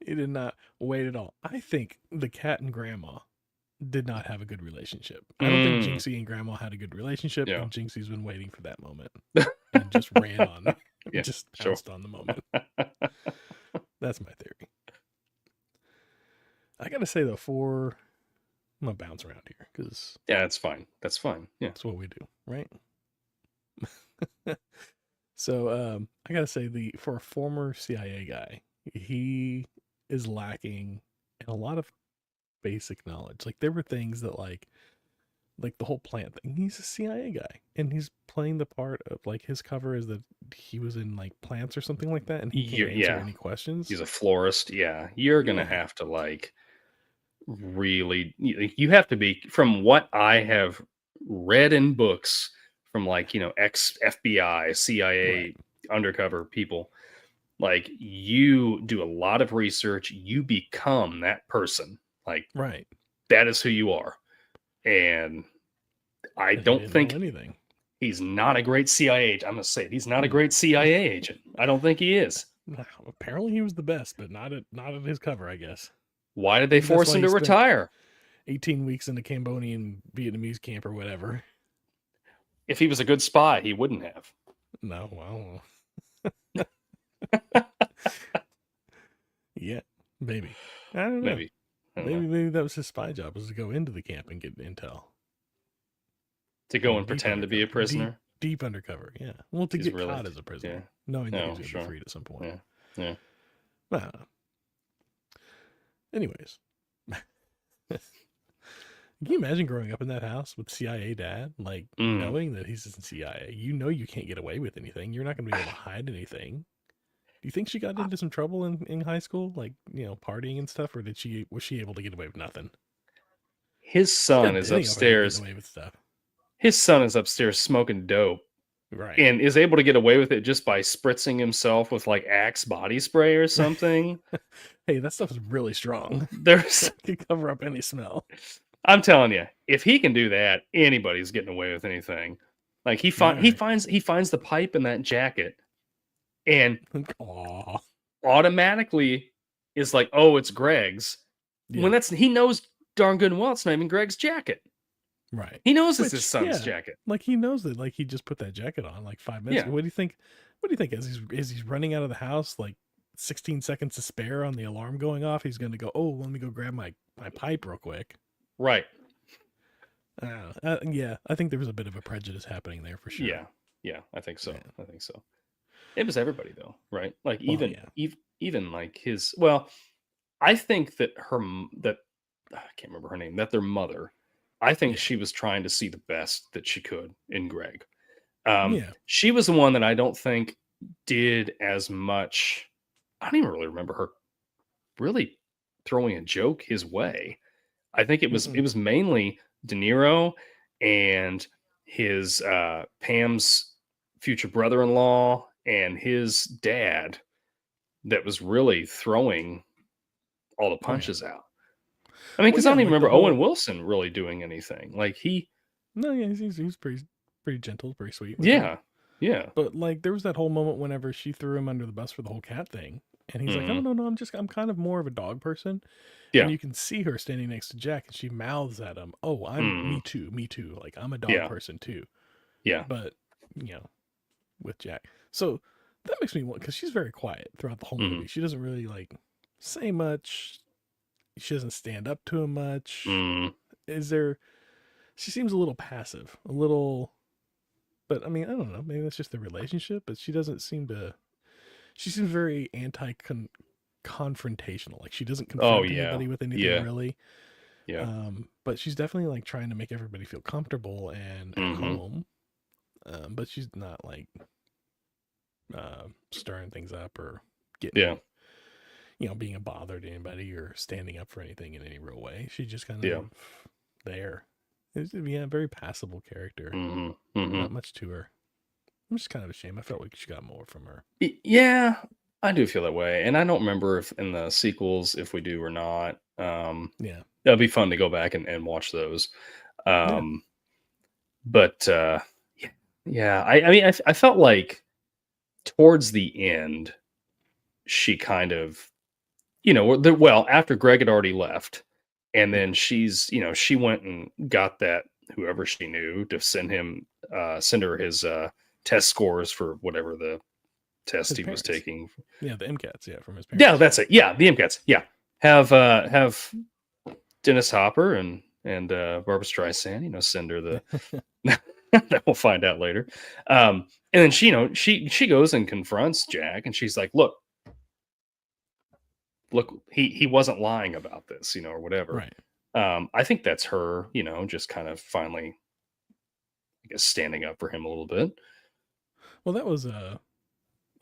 [SPEAKER 1] It did not wait at all. I think the cat and Grandma did not have a good relationship. I don't think Jinxie and Grandma had a good relationship, and Jinxie's been waiting for that moment and just ran on, just pounced on the moment. That's my theory. I gotta say though, I'm gonna bounce around here because
[SPEAKER 2] that's fine. That's fine. Yeah,
[SPEAKER 1] that's what we do, right? So I gotta say, for a former CIA guy, he is lacking in a lot of basic knowledge. Like there were things that like the whole plant thing. He's a CIA guy, and he's playing the part of like his cover is that he was in like plants or something like that, and he can't answer any questions.
[SPEAKER 2] He's a florist. Yeah, you're gonna have to like really. You have to be, from what I have read in books from like ex FBI, CIA, undercover people. Like you do a lot of research, you become that person. Like that is who you are. And I don't think
[SPEAKER 1] anything.
[SPEAKER 2] He's not a great CIA agent. I'm gonna say it. He's not a great CIA agent. I don't think he is.
[SPEAKER 1] Apparently he was the best, but not at his cover, I guess.
[SPEAKER 2] Why did they force him to retire?
[SPEAKER 1] 18 weeks in the Cambodian Vietnamese camp or whatever.
[SPEAKER 2] If he was a good spy, he wouldn't have.
[SPEAKER 1] No, well. Yeah, maybe. I don't know. Maybe that was his spy job, was to go into the camp and get intel.
[SPEAKER 2] To go and pretend to be a prisoner?
[SPEAKER 1] Deep undercover, yeah. Well, to get caught as a prisoner. Knowing that he was going to be freed at some point.
[SPEAKER 2] Yeah.
[SPEAKER 1] I don't know. Anyways. Can you imagine growing up in that house with CIA dad? Like, knowing that he's in CIA. You know you can't get away with anything. You're not going to be able to hide anything. Do you think she got into some trouble in high school? Like, partying and stuff? Or was she able to get away with nothing?
[SPEAKER 2] His son is upstairs. Away with stuff. His son is upstairs smoking dope.
[SPEAKER 1] Right.
[SPEAKER 2] And is able to get away with it just by spritzing himself with like Axe body spray or something.
[SPEAKER 1] Hey, that stuff is really strong.
[SPEAKER 2] There's
[SPEAKER 1] can cover up any smell.
[SPEAKER 2] I'm telling you, if he can do that, anybody's getting away with anything. Like he finds the pipe in that jacket and automatically is like, oh, it's Greg's. Yeah. When he knows darn good and well it's not even Greg's jacket.
[SPEAKER 1] Right.
[SPEAKER 2] He knows it's his son's jacket.
[SPEAKER 1] Like he knows that, like he just put that jacket on like 5 minutes ago. What do you think? As he's running out of the house, like 16 seconds to spare on the alarm going off, he's gonna go, oh, let me go grab my pipe real quick.
[SPEAKER 2] Right.
[SPEAKER 1] Yeah, I think there was a bit of a prejudice happening there for sure.
[SPEAKER 2] Yeah, I think so. Yeah. I think so. It was everybody though, right? Like even like his. Well, I think that I can't remember her name. That their mother. I think she was trying to see the best that she could in Greg. She was the one that I don't think did as much. I don't even really remember her really throwing a joke his way. I think it was mainly DeNiro and his Pam's future brother-in-law and his dad that was really throwing all the punches out. I mean, because I don't even remember Owen Wilson really doing anything. Like he
[SPEAKER 1] was pretty gentle, pretty sweet.
[SPEAKER 2] Yeah.
[SPEAKER 1] But like there was that whole moment whenever she threw him under the bus for the whole cat thing, and he's like, "Oh no, I'm kind of more of a dog person." Yeah. And you can see her standing next to Jack, and she mouths at him, "Oh, me too. Like I'm a dog person too."
[SPEAKER 2] Yeah.
[SPEAKER 1] But with Jack, so that makes me want, because she's very quiet throughout the whole movie. She doesn't really like say much. She doesn't stand up to him much. She seems a little passive, but I mean, I don't know, maybe that's just the relationship, but she doesn't seem to, she seems very confrontational. Like she doesn't confront anybody with anything really. Yeah. But she's definitely like trying to make everybody feel comfortable and at home. But she's not like stirring things up or getting being a bother to anybody or standing up for anything in any real way. She's just kind of there. It's a very passable character. Not much to her. I'm just kind of ashamed. I felt like she got more from her.
[SPEAKER 2] Yeah. I do feel that way, and I don't remember if in the sequels if we do or not.
[SPEAKER 1] Yeah.
[SPEAKER 2] That'll be fun to go back and watch those.
[SPEAKER 1] Yeah.
[SPEAKER 2] But yeah, I mean, I felt like towards the end, she kind of, well, after Greg had already left, and then she's, she went and got that whoever she knew to send her his test scores for whatever the test
[SPEAKER 1] His
[SPEAKER 2] he was
[SPEAKER 1] parents.
[SPEAKER 2] taking.
[SPEAKER 1] Yeah, the MCATs, yeah, from his parents.
[SPEAKER 2] Yeah, that's it. Yeah, the MCATs. Yeah. Have Dennis Hopper and Barbara Streisand, send her the that we'll find out later. And then she goes and confronts Jack, and she's like, look, he wasn't lying about this, or whatever.
[SPEAKER 1] Right.
[SPEAKER 2] I think that's her, just kind of finally, I guess, standing up for him a little bit.
[SPEAKER 1] Well, that was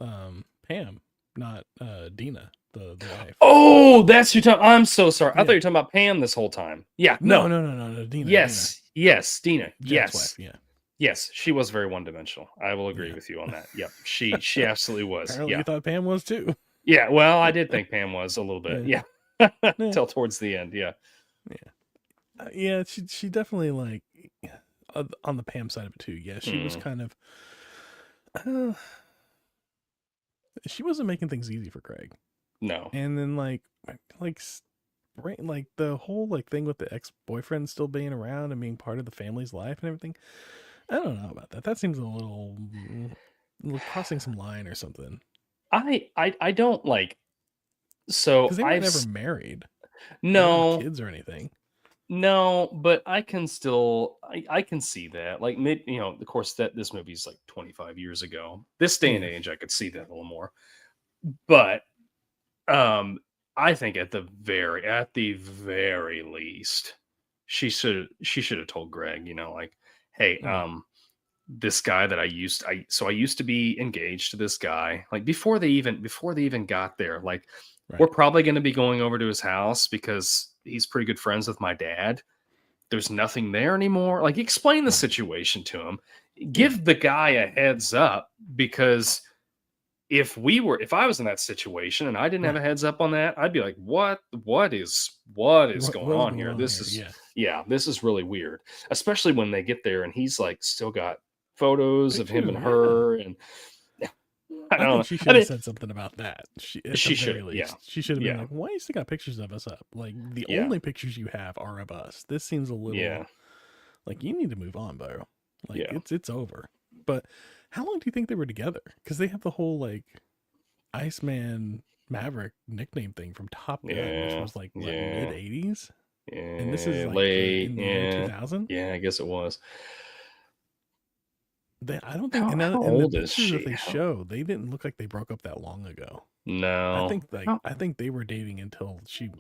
[SPEAKER 1] Pam, not Dina, the wife.
[SPEAKER 2] Oh, that's your time. I'm so sorry. I thought you were talking about Pam this whole time. Yeah.
[SPEAKER 1] No, Dina.
[SPEAKER 2] Yes. Dina. Yes, Dina.
[SPEAKER 1] Jack's
[SPEAKER 2] yes.
[SPEAKER 1] Wife, yeah.
[SPEAKER 2] Yes, she was very one-dimensional. I will agree with you on that. Yep. She absolutely was.
[SPEAKER 1] Apparently you thought Pam was too.
[SPEAKER 2] Yeah, well, I did think Pam was a little bit. Yeah. Till towards the end, yeah.
[SPEAKER 1] Yeah. Yeah, she definitely, like, on the Pam side of it too. Yeah, she was kind of she wasn't making things easy for Craig.
[SPEAKER 2] No.
[SPEAKER 1] And then like the whole like thing with the ex-boyfriend still being around and being part of the family's life and everything. I don't know about that. That seems a little crossing some line or something.
[SPEAKER 2] I don't like. So
[SPEAKER 1] because they were never married.
[SPEAKER 2] No
[SPEAKER 1] kids or anything.
[SPEAKER 2] No, but I can still I can see that. Like, of course, that this movie's like 25 years ago. This day and age, I could see that a little more. But I think at the very least, she should have told Greg, like, hey, this guy that I used to be engaged to this guy, like before they even got there, like, we're probably going to be going over to his house because he's pretty good friends with my dad. There's nothing there anymore. Like, explain the situation to him. Give the guy a heads up, because if I was in that situation and I didn't have a heads up on that, I'd be like, what is going on here? This is really weird. Especially when they get there and he's like still got photos of him and her, and I think
[SPEAKER 1] she should have said something about that. She should. Yeah, she should have been like, "Why you still got pictures of us up? Like, the only pictures you have are of us. This seems a little like you need to move on, bro. Like, it's over." But how long do you think they were together? Because they have the whole like Iceman Maverick nickname thing from Top Gun, which was like mid '80s, and this is like
[SPEAKER 2] late
[SPEAKER 1] in the year 2000.
[SPEAKER 2] Yeah, I guess it was.
[SPEAKER 1] I don't think. How old is she? That they show, they didn't look like they broke up that long ago.
[SPEAKER 2] No,
[SPEAKER 1] I think they were dating until she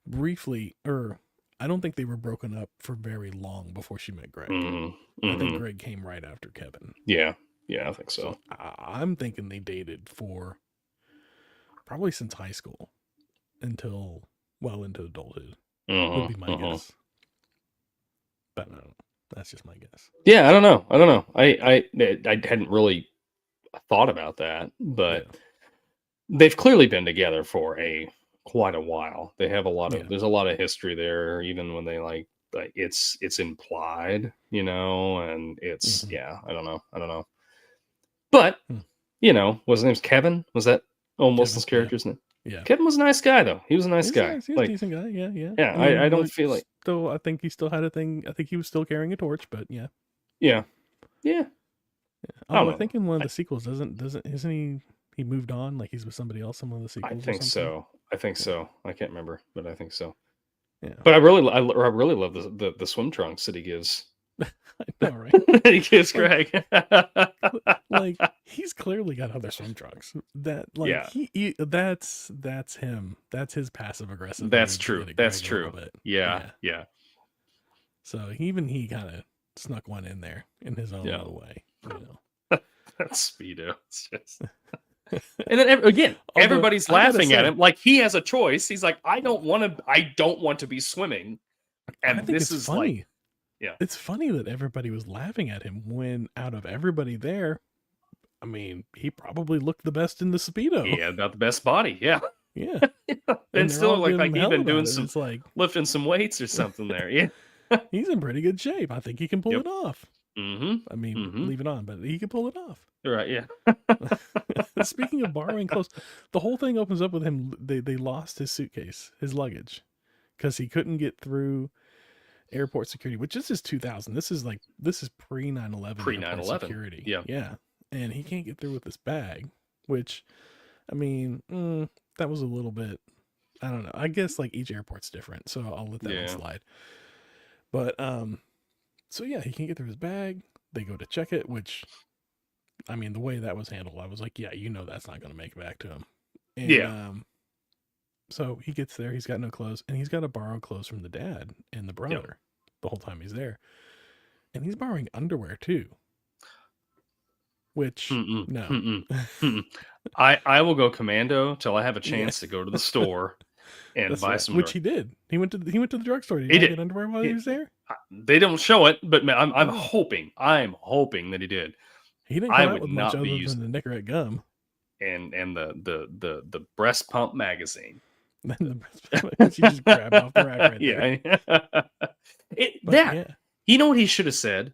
[SPEAKER 1] briefly, or I don't think they were broken up for very long before she met Greg. I think Greg came right after Kevin.
[SPEAKER 2] Yeah, I think so.
[SPEAKER 1] I'm thinking they dated for probably since high school until well into adulthood. Would be my guess. But I don't know. That's just my guess.
[SPEAKER 2] Yeah, I don't know. I hadn't really thought about that, but they've clearly been together for quite a while. They have a lot of there's a lot of history there, even when they like it's implied, and it's I don't know. But was his name's Kevin? Was that Owen Wilson's character's name?
[SPEAKER 1] Yeah.
[SPEAKER 2] Kevin was a nice guy, though. He was a nice guy.
[SPEAKER 1] He was a decent guy. Yeah.
[SPEAKER 2] Yeah, I don't feel like.
[SPEAKER 1] Still, I think he still had a thing. I think he was still carrying a torch, but yeah.
[SPEAKER 2] Yeah.
[SPEAKER 1] I think in one of the sequels, isn't he moved on? Like he's with somebody else in one of the sequels.
[SPEAKER 2] I think so. I can't remember, but I think so.
[SPEAKER 1] Yeah.
[SPEAKER 2] But I really love the swim trunks that he gives.
[SPEAKER 1] I know, right?
[SPEAKER 2] He gives Greg.
[SPEAKER 1] Like he's clearly got other swim trunks. That that's him. That's his passive aggressive.
[SPEAKER 2] That's true. Yeah.
[SPEAKER 1] So even he kind of snuck one in there in his own little way.
[SPEAKER 2] That's Speedo. It's just. And then again, everybody's laughing at him. Like he has a choice. He's like, I don't want to be swimming. And
[SPEAKER 1] I think
[SPEAKER 2] this is
[SPEAKER 1] funny.
[SPEAKER 2] Like,
[SPEAKER 1] it's funny that everybody was laughing at him when out of everybody there, I mean, he probably looked the best in the Speedo.
[SPEAKER 2] He had about the best body. Yeah.
[SPEAKER 1] Yeah.
[SPEAKER 2] And still like he'd been doing
[SPEAKER 1] some,
[SPEAKER 2] lifting some weights or something there. Yeah.
[SPEAKER 1] He's in pretty good shape. I think he can pull it off.
[SPEAKER 2] Mm-hmm.
[SPEAKER 1] I mean, leave it on, but he can pull it off.
[SPEAKER 2] Right, yeah.
[SPEAKER 1] Speaking of borrowing clothes, the whole thing opens up with him. They lost his suitcase, his luggage, because he couldn't get through airport security, which is 2000. This is pre 9/11.
[SPEAKER 2] Pre 9/11
[SPEAKER 1] security.
[SPEAKER 2] Yeah.
[SPEAKER 1] And he can't get through with this bag, which, I mean, that was a little bit, I don't know. I guess like each airport's different, so I'll let that one slide. But so yeah, he can't get through his bag. They go to check it, which, I mean, the way that was handled, I was like, yeah, that's not going to make it back to him. And, so he gets there, he's got no clothes, and he's got to borrow clothes from the dad and the brother the whole time he's there. And he's borrowing underwear too. Which, no.
[SPEAKER 2] I will go commando till I have a chance to go to the store and buy some.
[SPEAKER 1] Which he did. He went to the drugstore. Did he get underwear while he was there?
[SPEAKER 2] They don't show it, but I'm hoping that he did.
[SPEAKER 1] He didn't come out with much other than the Nicorette gum
[SPEAKER 2] and the breast pump magazine.
[SPEAKER 1] You just grab off the rack right there.
[SPEAKER 2] You know what he should have said?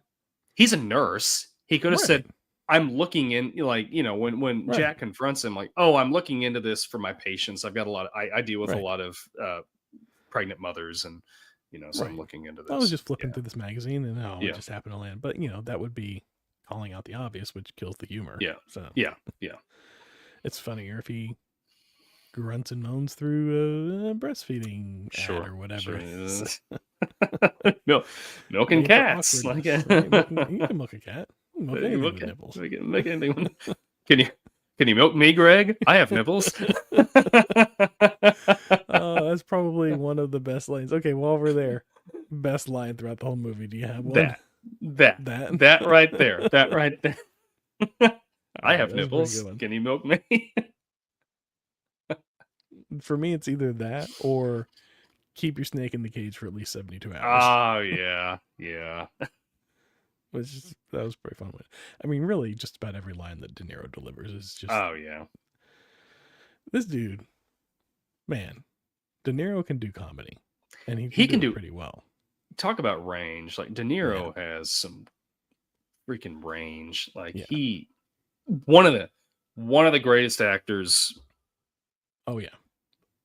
[SPEAKER 2] He's a nurse. He could have said, I'm looking in, like, you know, when Jack confronts him, like, oh, I'm looking into this for my patients. I've got a lot of, I deal with a lot of pregnant mothers, and, you know, so I'm looking into this.
[SPEAKER 1] I was just flipping through this magazine, and it just happened to land. But, you know, that would be calling out the obvious, which kills the humor.
[SPEAKER 2] Yeah.
[SPEAKER 1] So
[SPEAKER 2] yeah.
[SPEAKER 1] It's funnier if he grunts and moans through a breastfeeding ad or whatever.
[SPEAKER 2] Milking cats.
[SPEAKER 1] Like, you can milk a cat. Milk anything with nipples.
[SPEAKER 2] Make anything. Can you milk me, Greg? I have nipples.
[SPEAKER 1] That's probably one of the best lines. Okay, while we're there, best line throughout the whole movie. Do you have one?
[SPEAKER 2] That right there. That right there. I have nipples. Can you milk me?
[SPEAKER 1] For me, it's either that or keep your snake in the cage for at least 72 hours.
[SPEAKER 2] Oh, yeah.
[SPEAKER 1] That was pretty fun. I mean, really, just about every line that De Niro delivers is just...
[SPEAKER 2] Oh, yeah.
[SPEAKER 1] This dude, man, De Niro can do comedy. And he can do it pretty well.
[SPEAKER 2] Talk about range. Like, De Niro has some freaking range. Like, one of the greatest actors...
[SPEAKER 1] Oh, yeah.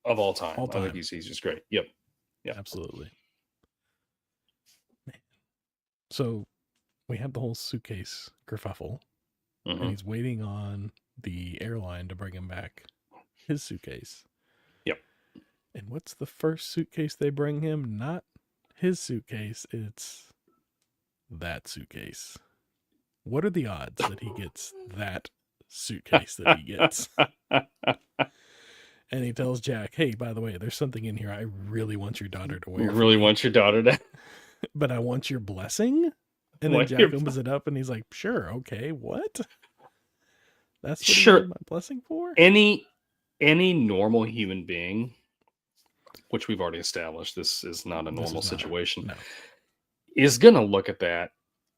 [SPEAKER 2] Of all time. I think he's just great. Yep.
[SPEAKER 1] Absolutely. Man. So we have the whole suitcase kerfuffle, and he's waiting on the airline to bring him back his suitcase.
[SPEAKER 2] Yep.
[SPEAKER 1] And what's the first suitcase they bring him? Not his suitcase. It's that suitcase. What are the odds that he gets that suitcase that he gets? And he tells Jack, hey, by the way, there's something in here I really want your daughter to wear. But I want your blessing? And then Jack opens it up and he's like, sure, okay, what? That's what you need my blessing for?
[SPEAKER 2] Any normal human being, which we've already established, this is not a normal situation, is going to look at that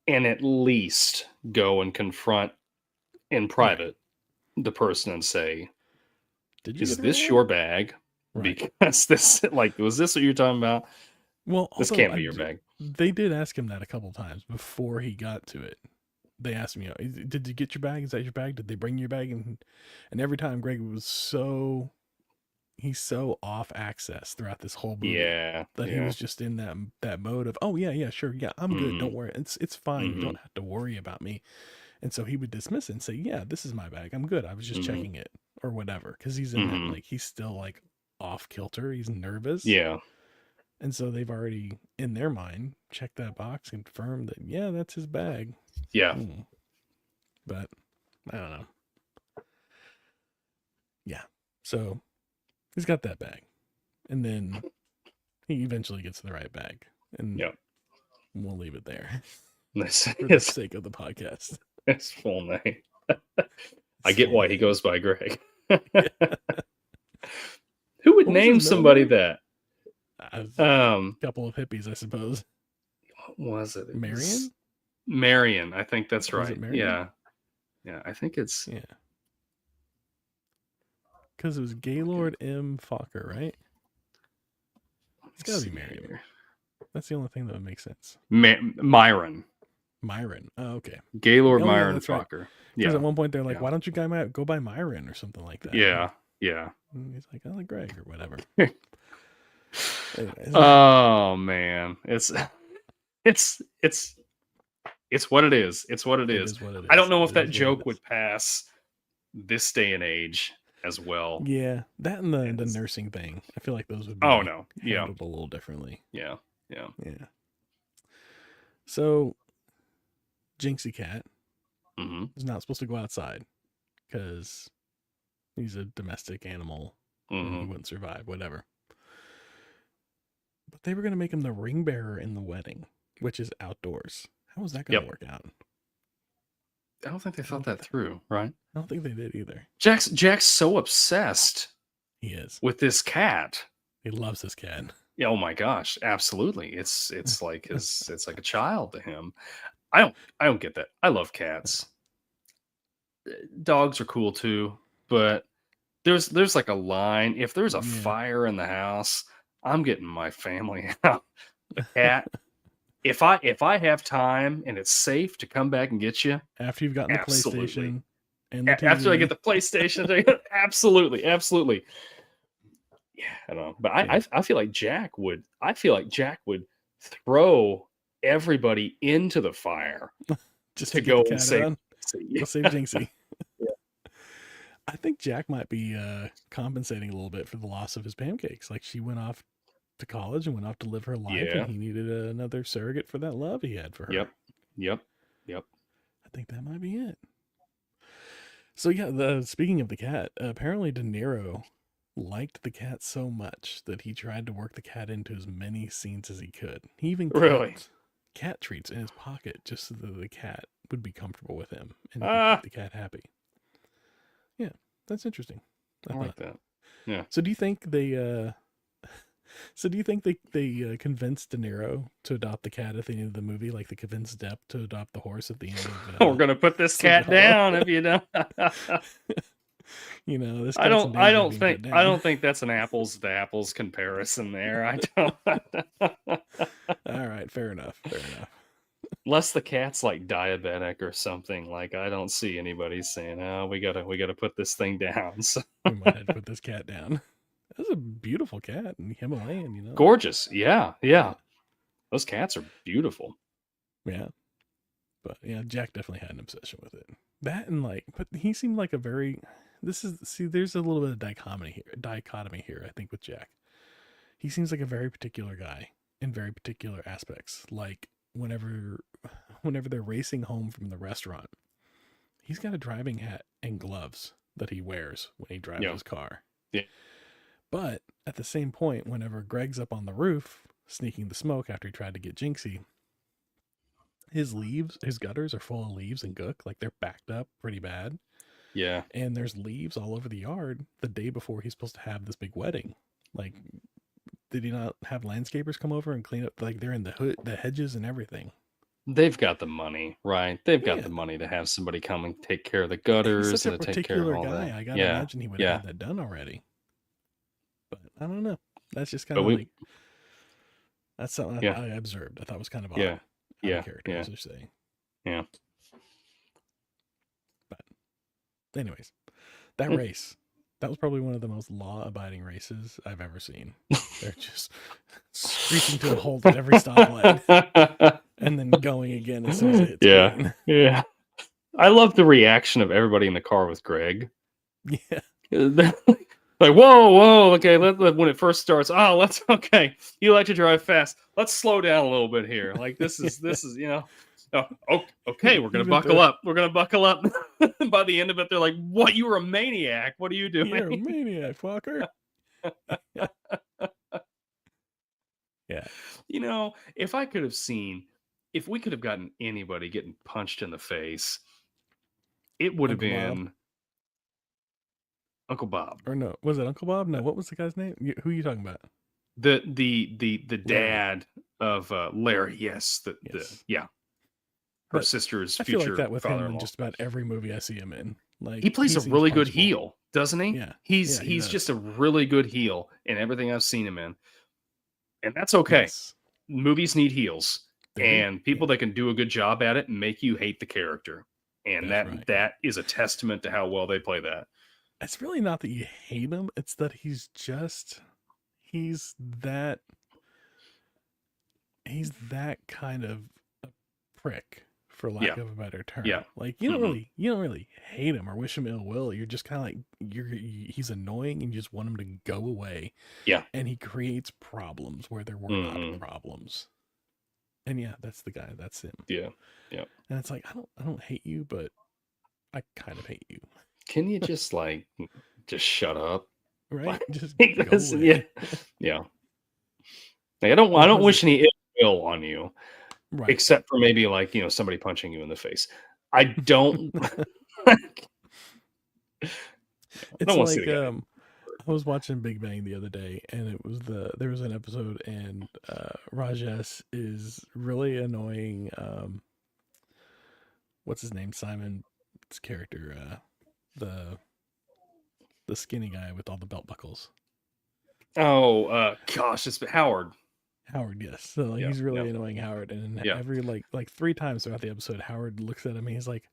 [SPEAKER 2] and at least go and confront in private the person and say, is this your bag? Because this, like, was this what you're talking about?
[SPEAKER 1] Well,
[SPEAKER 2] this can't be your bag.
[SPEAKER 1] They did ask him that a couple times before he got to it. They asked him, did you get your bag? Is that your bag? Did they bring your bag? And every time Greg was he's so off access throughout this whole movie that he was just in that mode of, oh yeah, sure. Yeah, I'm good. Don't worry. It's fine. You don't have to worry about me. And so he would dismiss it and say, yeah, this is my bag. I'm good. I was just checking it or whatever. Cause he's in that, like, he's still like off kilter. He's nervous.
[SPEAKER 2] Yeah.
[SPEAKER 1] And so they've already, in their mind, checked that box and confirmed that, yeah, that's his bag.
[SPEAKER 2] Yeah.
[SPEAKER 1] But I don't know. Yeah. So he's got that bag. And then he eventually gets the right bag. And we'll leave it there. For the sake of the podcast.
[SPEAKER 2] His full name. I get why he goes by Greg. Who would name somebody that?
[SPEAKER 1] A couple of hippies, I suppose.
[SPEAKER 2] What was it?
[SPEAKER 1] Marion?
[SPEAKER 2] Marion, I think that's right. Yeah. Yeah, I think it's...
[SPEAKER 1] Yeah. Because it was Gaylord M. Focker, right? It's got to be Miriam. That's the only thing that would make sense.
[SPEAKER 2] Myron.
[SPEAKER 1] Oh, okay.
[SPEAKER 2] Gaylord Myron Focker.
[SPEAKER 1] Right. Because at one point they're like, why don't you go by Myron or something like that?
[SPEAKER 2] Yeah, yeah.
[SPEAKER 1] And he's like, I like Greg or whatever. Anyways.
[SPEAKER 2] Oh man, it's what it is. It's what it is. I don't know if that joke would pass this day and age as well.
[SPEAKER 1] Yeah, that and the nursing thing. I feel like those would be handled a little differently.
[SPEAKER 2] Yeah.
[SPEAKER 1] So, Jinxie Cat
[SPEAKER 2] mm-hmm.
[SPEAKER 1] is not supposed to go outside because he's a domestic animal.
[SPEAKER 2] Mm-hmm.
[SPEAKER 1] And he wouldn't survive, whatever. But they were going to make him the ring bearer in the wedding, which is outdoors. How was that going to work out?
[SPEAKER 2] I don't think they thought that through, right?
[SPEAKER 1] I don't think they did either.
[SPEAKER 2] Jack's so obsessed.
[SPEAKER 1] He is
[SPEAKER 2] with this cat.
[SPEAKER 1] He loves this cat.
[SPEAKER 2] Yeah, oh my gosh, absolutely. It's like it's like a child to him. I don't get that. I love cats. Dogs are cool too, but there's like a line. If there's a fire in the house, I'm getting my family out. The cat. If I have time and it's safe to come back and get you
[SPEAKER 1] after you've gotten the PlayStation and
[SPEAKER 2] after I get the PlayStation, absolutely. Yeah, I don't know, but I feel like Jack would. I feel like Jack would throw everybody into the fire
[SPEAKER 1] just
[SPEAKER 2] to go and save
[SPEAKER 1] Jinxie. I think Jack might be compensating a little bit for the loss of his pancakes. Like she went off to college and went off to live her life, and he needed another surrogate for that love he had for her.
[SPEAKER 2] Yep.
[SPEAKER 1] I think that might be it. So yeah, speaking of the cat, apparently DeNiro liked the cat so much that he tried to work the cat into as many scenes as he could. He even kept cat treats in his pocket just so that the cat would be comfortable with him and keep the cat happy. Yeah, that's interesting.
[SPEAKER 2] I like that. Yeah.
[SPEAKER 1] So do you think they convinced DeNiro to adopt the cat at the end of the movie, like they convinced Depp to adopt the horse at the end of
[SPEAKER 2] we're gonna put this cat down if you don't.
[SPEAKER 1] You know, this.
[SPEAKER 2] I don't think that's an apples to apples comparison there. I don't.
[SPEAKER 1] All right, fair enough.
[SPEAKER 2] Unless the cat's like diabetic or something, like I don't see anybody saying, "Oh, we gotta put this thing down." So
[SPEAKER 1] we might have to put this cat down. That's a beautiful cat in Himalayan, you know.
[SPEAKER 2] Gorgeous, yeah. Those cats are beautiful.
[SPEAKER 1] Yeah, but yeah, Jack definitely had an obsession with it. That and but he seemed like a very. There's a little bit of dichotomy here, I think, with Jack. He seems like a very particular guy in very particular aspects. Like whenever they're racing home from the restaurant, he's got a driving hat and gloves that he wears when he drives his car.
[SPEAKER 2] Yeah.
[SPEAKER 1] But at the same point, whenever Greg's up on the roof sneaking the smoke after he tried to get Jinxie, his gutters are full of leaves and gook. Like they're backed up pretty bad.
[SPEAKER 2] Yeah.
[SPEAKER 1] And there's leaves all over the yard the day before he's supposed to have this big wedding. Like, did he not have landscapers come over and clean up? Like they're in the hedges and everything.
[SPEAKER 2] They've got the money, right? They've got the money to have somebody come and take care of the gutters.
[SPEAKER 1] He's such
[SPEAKER 2] and
[SPEAKER 1] a
[SPEAKER 2] take care of all
[SPEAKER 1] guy.
[SPEAKER 2] that.
[SPEAKER 1] I gotta imagine he would have had that done already. But I don't know. That's just kind of that's something I observed. I thought was kind of odd.
[SPEAKER 2] Yeah.
[SPEAKER 1] Characters are saying.
[SPEAKER 2] Yeah.
[SPEAKER 1] But anyways, that race, that was probably one of the most law-abiding races I've ever seen. They're just screeching to a halt at every stoplight and then going again as soon as it hits green.
[SPEAKER 2] Yeah. I love the reaction of everybody in the car with Greg.
[SPEAKER 1] Yeah.
[SPEAKER 2] Like, whoa, okay, when it first starts, let's, okay, you like to drive fast. Let's slow down a little bit here. Like, this is, you know, okay, we're going to buckle up. We're going to buckle up. By the end of it, they're like, what? You were a maniac. What are you doing?
[SPEAKER 1] You're a maniac, fucker. Yeah.
[SPEAKER 2] You know, if we could have gotten anybody getting punched in the face, it would have been Uncle Bob.
[SPEAKER 1] Or no, was it Uncle Bob? No, what was the guy's name? Who are you talking about?
[SPEAKER 2] The dad of Larry. Yes. Yeah. her sister's
[SPEAKER 1] I feel
[SPEAKER 2] future
[SPEAKER 1] like that with him
[SPEAKER 2] father-in-law.
[SPEAKER 1] in just about every movie I see him in. Like
[SPEAKER 2] he plays a really good heel, doesn't he?
[SPEAKER 1] Yeah.
[SPEAKER 2] He's just a really good heel in everything I've seen him in. And that's okay.
[SPEAKER 1] Yes.
[SPEAKER 2] Movies need heels. And people that can do a good job at it make you hate the character. And that is a testament to how well they play that.
[SPEAKER 1] It's really not that you hate him. It's that he's that kind of a prick, for lack of a better term.
[SPEAKER 2] Yeah.
[SPEAKER 1] Like you don't really hate him or wish him ill will. You're just kind of like he's annoying and you just want him to go away.
[SPEAKER 2] Yeah.
[SPEAKER 1] And he creates problems where there were not problems. And yeah, that's the guy. That's him.
[SPEAKER 2] Yeah. Yeah.
[SPEAKER 1] And it's like I don't hate you, but I kind of hate you.
[SPEAKER 2] Can you just just shut up?
[SPEAKER 1] Right? Just
[SPEAKER 2] go away. Yeah. Like, I don't wish any ill on you.
[SPEAKER 1] Right.
[SPEAKER 2] Except for maybe somebody punching you in the face. I don't.
[SPEAKER 1] It's like I was watching Big Bang the other day, and there was an episode, and Rajesh is really annoying. What's his name? Simon's character, the skinny guy with all the belt buckles.
[SPEAKER 2] Oh, gosh, it's Howard.
[SPEAKER 1] Howard, yes. So he's really annoying Howard, and every like 3 times throughout the episode, Howard looks at him and he's like,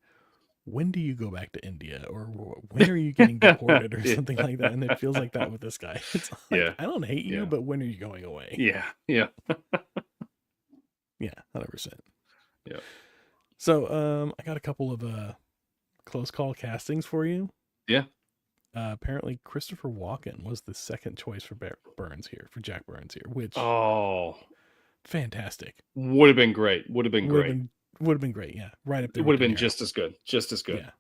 [SPEAKER 1] "When do you go back to India, or when are you getting deported, or something like that?" And it feels like that with this guy. It's like, I don't hate you, but when are you going away?
[SPEAKER 2] Yeah, yeah,
[SPEAKER 1] yeah, 100%.
[SPEAKER 2] Yeah.
[SPEAKER 1] So, I got a couple of close call castings for you.
[SPEAKER 2] Yeah.
[SPEAKER 1] Apparently, Christopher Walken was the second choice for Byrnes here, for Jack Byrnes here, which fantastic.
[SPEAKER 2] Would have been great. Would have been
[SPEAKER 1] great. Yeah, right up there.
[SPEAKER 2] It would have been just as good.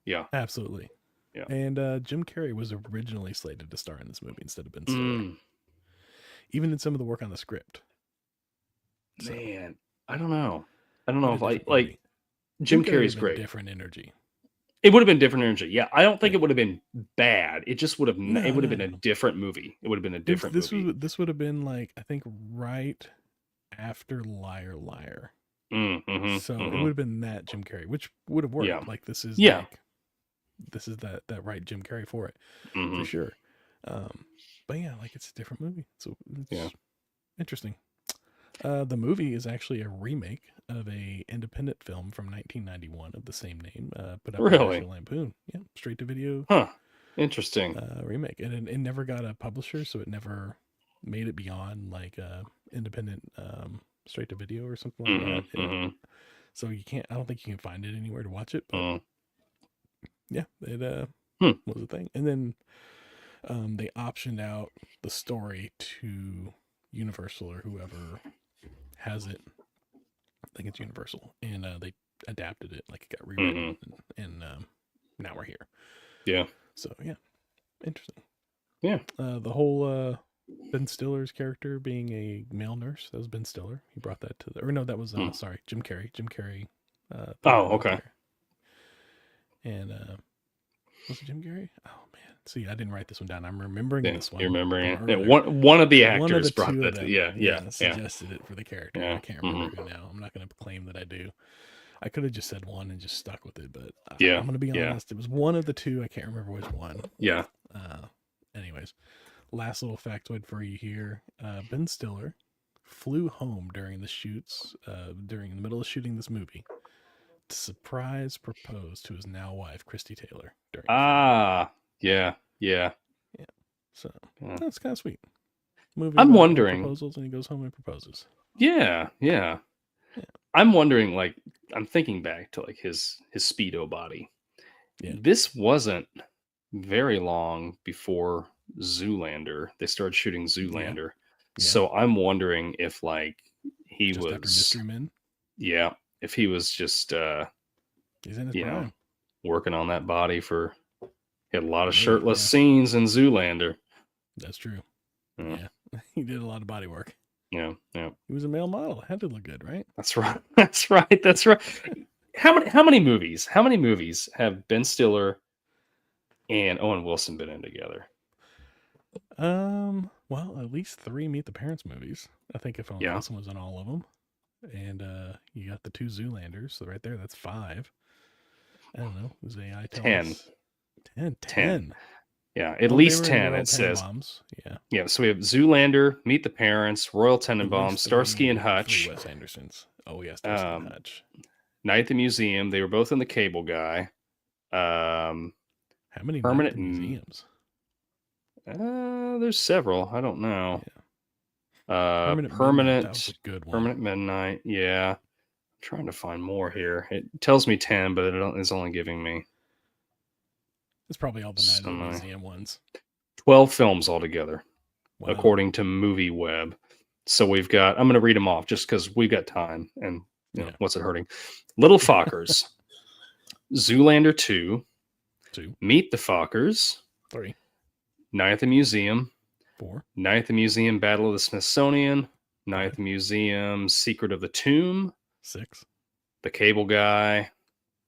[SPEAKER 2] Yeah,
[SPEAKER 1] absolutely. Yeah. And Jim Carrey was originally slated to star in this movie instead of Ben Stiller. Even in some of the work on the script.
[SPEAKER 2] Man, I don't know if like Jim Carrey's great.
[SPEAKER 1] Different energy.
[SPEAKER 2] It would have been different energy. Yeah, I don't think it would have been bad. It just would have. It would have been a different movie. It would have been a different movie.
[SPEAKER 1] This would have been like, I think, right after Liar Liar. So it would have been that Jim Carrey, which would have worked. Yeah. Like this is this is that right Jim Carrey for it, for sure. But yeah, like it's a different movie. So it's interesting. The movie is actually a remake of a independent film from 1991 of the same name, put up by National Lampoon. Yeah, straight to video.
[SPEAKER 2] Huh. Interesting.
[SPEAKER 1] Remake, and it never got a publisher, so it never made it beyond like independent straight to video or something like that. So you can't. I don't think you can find it anywhere to watch it. But yeah, it was a thing, and then they optioned out the story to Universal or whoever has it. I think it's Universal, and they adapted it, like it got rewritten, and now we're here.
[SPEAKER 2] Yeah.
[SPEAKER 1] So yeah, interesting.
[SPEAKER 2] Yeah.
[SPEAKER 1] The whole Ben Stiller's character being a male nurse, that was Ben Stiller. He brought that to that was sorry, Jim Carrey. Jim Carrey.
[SPEAKER 2] Okay.
[SPEAKER 1] And was it Jim Carrey? Oh man. See, I didn't write this one down. I'm remembering this one.
[SPEAKER 2] You're remembering it. Yeah, one of the actors brought that.
[SPEAKER 1] Suggested it for the character. I can't remember who now. I'm not going to claim that I do. I could have just said one and just stuck with it, but I'm going to be honest. It was one of the two. I can't remember which one.
[SPEAKER 2] Yeah.
[SPEAKER 1] Anyways, last little factoid for you here. Ben Stiller flew home during the shoots, during the middle of shooting this movie, to surprise propose to his now wife, Christy Taylor.
[SPEAKER 2] Yeah.
[SPEAKER 1] So that's kind of sweet.
[SPEAKER 2] I'm wondering
[SPEAKER 1] proposals, and he goes home and proposes.
[SPEAKER 2] Yeah. I'm wondering, like, I'm thinking back to like his Speedo body. Yeah. This wasn't very long before Zoolander. They started shooting Zoolander. Yeah. So I'm wondering if like he just was after Mystery Men. Yeah, if he was just
[SPEAKER 1] he's in his prime.
[SPEAKER 2] Working on that body for. He had a lot of shirtless scenes in Zoolander.
[SPEAKER 1] That's true. Yeah. He did a lot of body work.
[SPEAKER 2] Yeah.
[SPEAKER 1] He was a male model. It had to look good, right?
[SPEAKER 2] That's right. How many movies have Ben Stiller and Owen Wilson been in together?
[SPEAKER 1] Well, at least 3 Meet the Parents movies. I think if Owen Wilson was in all of them. and you got the 2 Zoolanders. So right there, that's 5. I don't know. Is AI telling
[SPEAKER 2] 10.
[SPEAKER 1] us? 10.
[SPEAKER 2] Yeah, at least 10.
[SPEAKER 1] Royal
[SPEAKER 2] It says.
[SPEAKER 1] Tenenbaums. Yeah.
[SPEAKER 2] Yeah. So we have Zoolander, Meet the Parents, Royal Tenenbaums, Starsky and Hutch.
[SPEAKER 1] 3 Wes Andersons. Oh yeah, Starsky and Hutch.
[SPEAKER 2] Night at the Museum. They were both in the Cable Guy.
[SPEAKER 1] How many
[SPEAKER 2] permanent
[SPEAKER 1] museums?
[SPEAKER 2] There's several. I don't know.
[SPEAKER 1] Yeah.
[SPEAKER 2] Permanent.
[SPEAKER 1] That was a good one.
[SPEAKER 2] Permanent Midnight. Yeah. I'm trying to find more here. It tells me 10, but it's only giving me.
[SPEAKER 1] It's probably all the Night at the Museum ones.
[SPEAKER 2] 12 films altogether, according to MovieWeb. So we've got. I'm going to read them off just because we've got time. And what's it hurting? Little Fockers. Zoolander 2. Meet the Fockers.
[SPEAKER 1] 3.
[SPEAKER 2] Night at the Museum.
[SPEAKER 1] 4.
[SPEAKER 2] Night at the Museum, Battle of the Smithsonian. Night at the Museum, Secret of the Tomb.
[SPEAKER 1] 6.
[SPEAKER 2] The Cable Guy.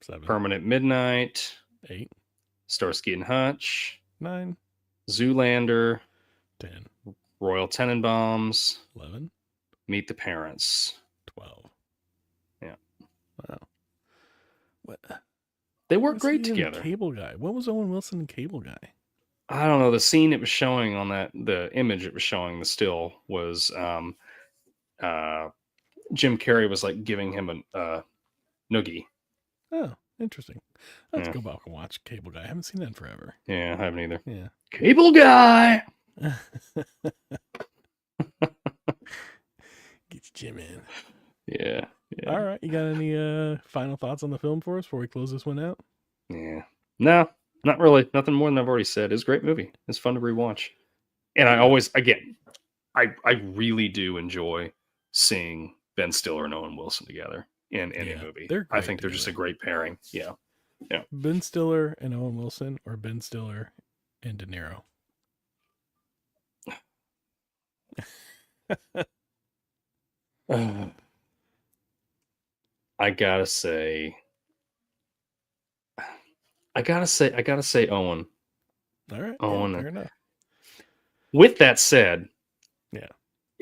[SPEAKER 1] 7.
[SPEAKER 2] Permanent Midnight.
[SPEAKER 1] 8.
[SPEAKER 2] Starsky and Hutch.
[SPEAKER 1] 9.
[SPEAKER 2] Zoolander.
[SPEAKER 1] 10.
[SPEAKER 2] Royal Tenenbaums.
[SPEAKER 1] 11.
[SPEAKER 2] Meet the Parents.
[SPEAKER 1] 12.
[SPEAKER 2] Yeah.
[SPEAKER 1] Wow. What?
[SPEAKER 2] They work great together.
[SPEAKER 1] Cable Guy. What was Owen Wilson in Cable Guy?
[SPEAKER 2] I don't know. The scene it was showing on the image it was showing, the still, was Jim Carrey was like giving him a noogie.
[SPEAKER 1] Oh, interesting. Let's go back and watch Cable Guy. I haven't seen that in forever.
[SPEAKER 2] Yeah, I haven't either.
[SPEAKER 1] Yeah.
[SPEAKER 2] Cable Guy!
[SPEAKER 1] Get Jim in.
[SPEAKER 2] Yeah.
[SPEAKER 1] All right. You got any final thoughts on the film for us before we close this one out?
[SPEAKER 2] Yeah. No, not really. Nothing more than I've already said. It's a great movie. It's fun to rewatch. And I always, again, I really do enjoy seeing Ben Stiller and Owen Wilson together in a movie. I think they're just a great pairing. Yeah. Yeah.
[SPEAKER 1] Ben Stiller and Owen Wilson, or Ben Stiller and De Niro?
[SPEAKER 2] I gotta say Owen.
[SPEAKER 1] All right.
[SPEAKER 2] Owen.
[SPEAKER 1] Yeah, fair enough.
[SPEAKER 2] With that said,
[SPEAKER 1] yeah,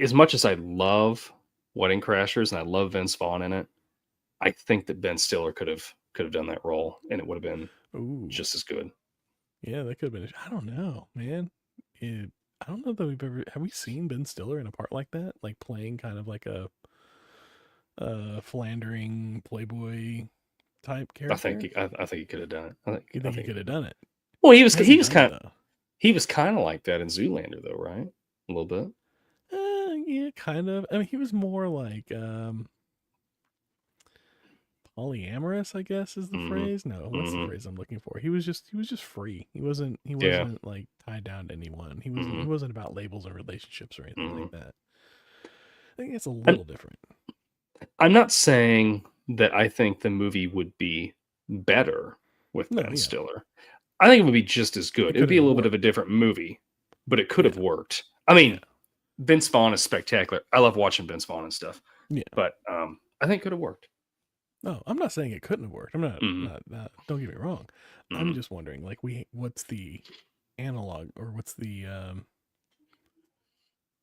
[SPEAKER 2] as much as I love Wedding Crashers and I love Vince Vaughn in it, I think that Ben Stiller could have done that role and it would have been just as good.
[SPEAKER 1] Yeah, that could have been. I don't know, man. I don't know that have we seen Ben Stiller in a part like that, like playing kind of like a philandering playboy type character.
[SPEAKER 2] I think he could have done it.
[SPEAKER 1] You think he could have done it?
[SPEAKER 2] Well, he was kind of like that in Zoolander, though, right? A little bit.
[SPEAKER 1] Yeah, kind of. I mean, he was more like polyamorous, I guess is the phrase. No, what's the phrase I'm looking for? He was just free. He wasn't like tied down to anyone. He wasn't about labels or relationships or anything like that. I think it's a little different.
[SPEAKER 2] I'm not saying that I think the movie would be better with Ben Stiller. I think it would be just as good. It would be a little bit of a different movie, but it could have worked. I mean, Vince Vaughn is spectacular. I love watching Vince Vaughn and stuff. Yeah. But I think it could have worked.
[SPEAKER 1] No, I'm not saying it couldn't have worked. I'm not, don't get me wrong. I'm just wondering, like, what's the analog, or what's the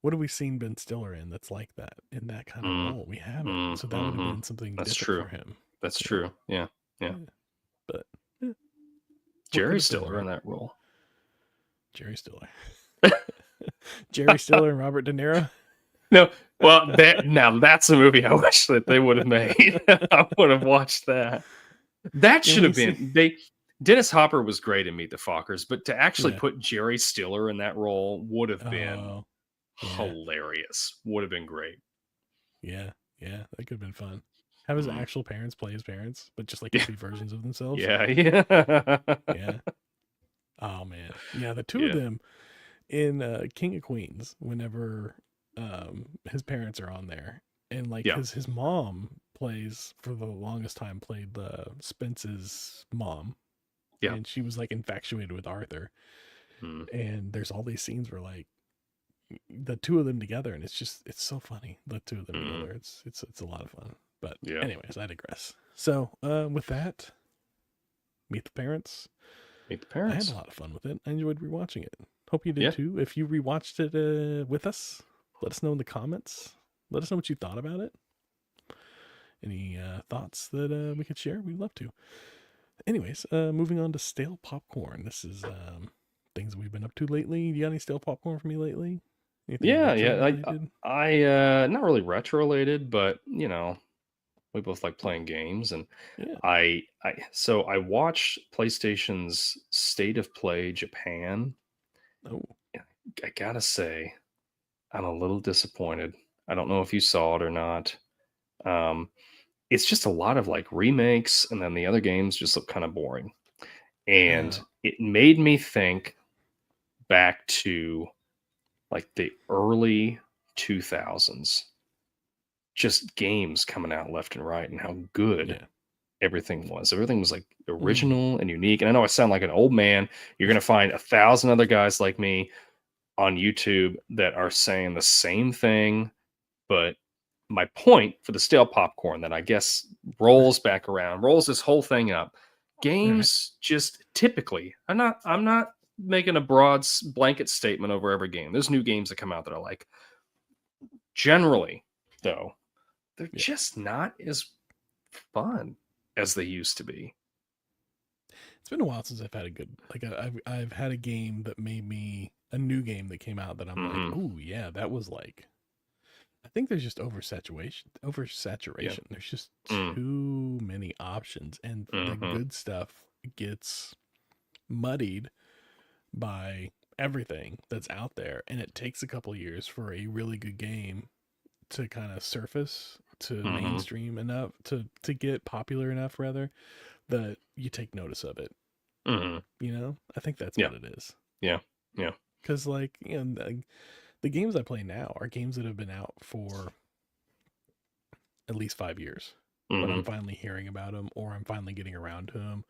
[SPEAKER 1] what have we seen Ben Stiller in that's like that, in that kind of role? We haven't. So that would have been something different for him.
[SPEAKER 2] That's true. Yeah.
[SPEAKER 1] But
[SPEAKER 2] Jerry Stiller in that role.
[SPEAKER 1] Jerry Stiller. Jerry Stiller and Robert De Niro.
[SPEAKER 2] No, well, now that's a movie I wish that they would have made. I would have watched that. That should have been. Dennis Hopper was great in Meet the Fockers, but to actually put Jerry Stiller in that role would have been hilarious. Would have been great.
[SPEAKER 1] Yeah, that could have been fun. Have his actual parents play his parents, but just like 2 versions of themselves.
[SPEAKER 2] Yeah.
[SPEAKER 1] Oh man, yeah, the 2 of them in King of Queens. Whenever his parents are on there, and like his mom plays, for the longest time, played Spence's mom. Yeah, and she was like infatuated with Arthur. And there's all these scenes where like the 2 of them together, and it's so funny. The 2 of them together, it's a lot of fun. But anyways, I digress. So with that, Meet the Parents. I had a lot of fun with it. I enjoyed rewatching it. Hope you did too. If you rewatched it with us, let us know in the comments. Let us know what you thought about it. Any thoughts that we could share? We'd love to. Anyways, moving on to stale popcorn. This is things we've been up to lately. You got any stale popcorn for me lately? Anything
[SPEAKER 2] Yeah. I not really retro related, but we both like playing games, and
[SPEAKER 1] Yeah.
[SPEAKER 2] I watched PlayStation's State of Play Japan.
[SPEAKER 1] Oh.
[SPEAKER 2] I gotta say, I'm a little disappointed. I don't know if you saw it or not. It's just a lot of like remakes, and then the other games just look kind of boring. And it made me think back to like the early 2000s, just games coming out left and right, and how good everything was. Everything was like original and unique. And I know I sound like an old man. You're going to find 1,000 other guys like me on YouTube that are saying the same thing. But my point for the stale popcorn that I guess rolls back around, rolls this whole thing up. Games just typically, I'm not making a broad blanket statement over every game. There's new games that come out that I like. Generally, though, they're just not as fun as they used to be.
[SPEAKER 1] It's been a while since I've had a good, like I've had a game that made me, a new game that came out that I'm like, oh yeah, that was like, I think there's just oversaturation. Yeah. There's just too many options, and the good stuff gets muddied by everything that's out there, and it takes a couple years for a really good game to kind of surface to mainstream enough to get popular enough, rather, that you take notice of it. I think that's what it is. Because like, the games I play now are games that have been out for at least 5 years, but I'm finally hearing about them, or I'm finally getting around to them,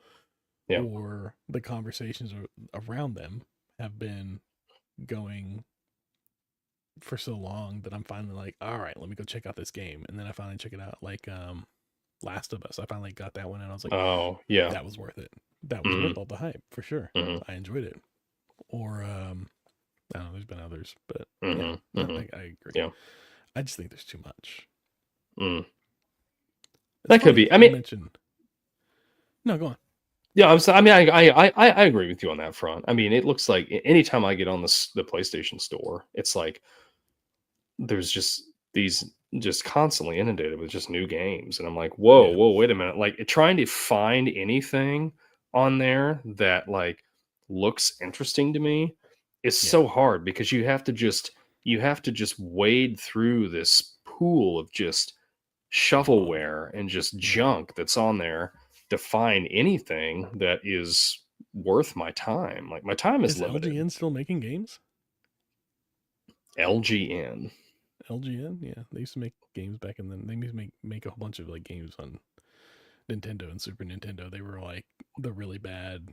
[SPEAKER 1] or the conversations around them have been going for so long that I'm finally like, all right, let me go check out this game. And then I finally check it out. Like Last of Us, I finally got that one, and I was like, oh yeah, that was worth it. That was worth all the hype for sure. I enjoyed it. Or I don't know, there's been others, but I agree. Yeah. I just think there's too much.
[SPEAKER 2] That could be. I mean,
[SPEAKER 1] no, go on.
[SPEAKER 2] Yeah, I agree with you on that front. I mean, it looks like anytime I get on the PlayStation Store, it's like there's just these just constantly inundated with just new games, and I'm like, whoa, wait a minute! Like trying to find anything on there that like looks interesting to me is so hard, because you have to just wade through this pool of just shovelware and just junk that's on there to find anything that is worth my time. Like my time is limited.
[SPEAKER 1] LGN still making games?
[SPEAKER 2] LGN,
[SPEAKER 1] yeah, they used to make games back in then. They used to make a whole bunch of like games on Nintendo and Super Nintendo. They were like the really bad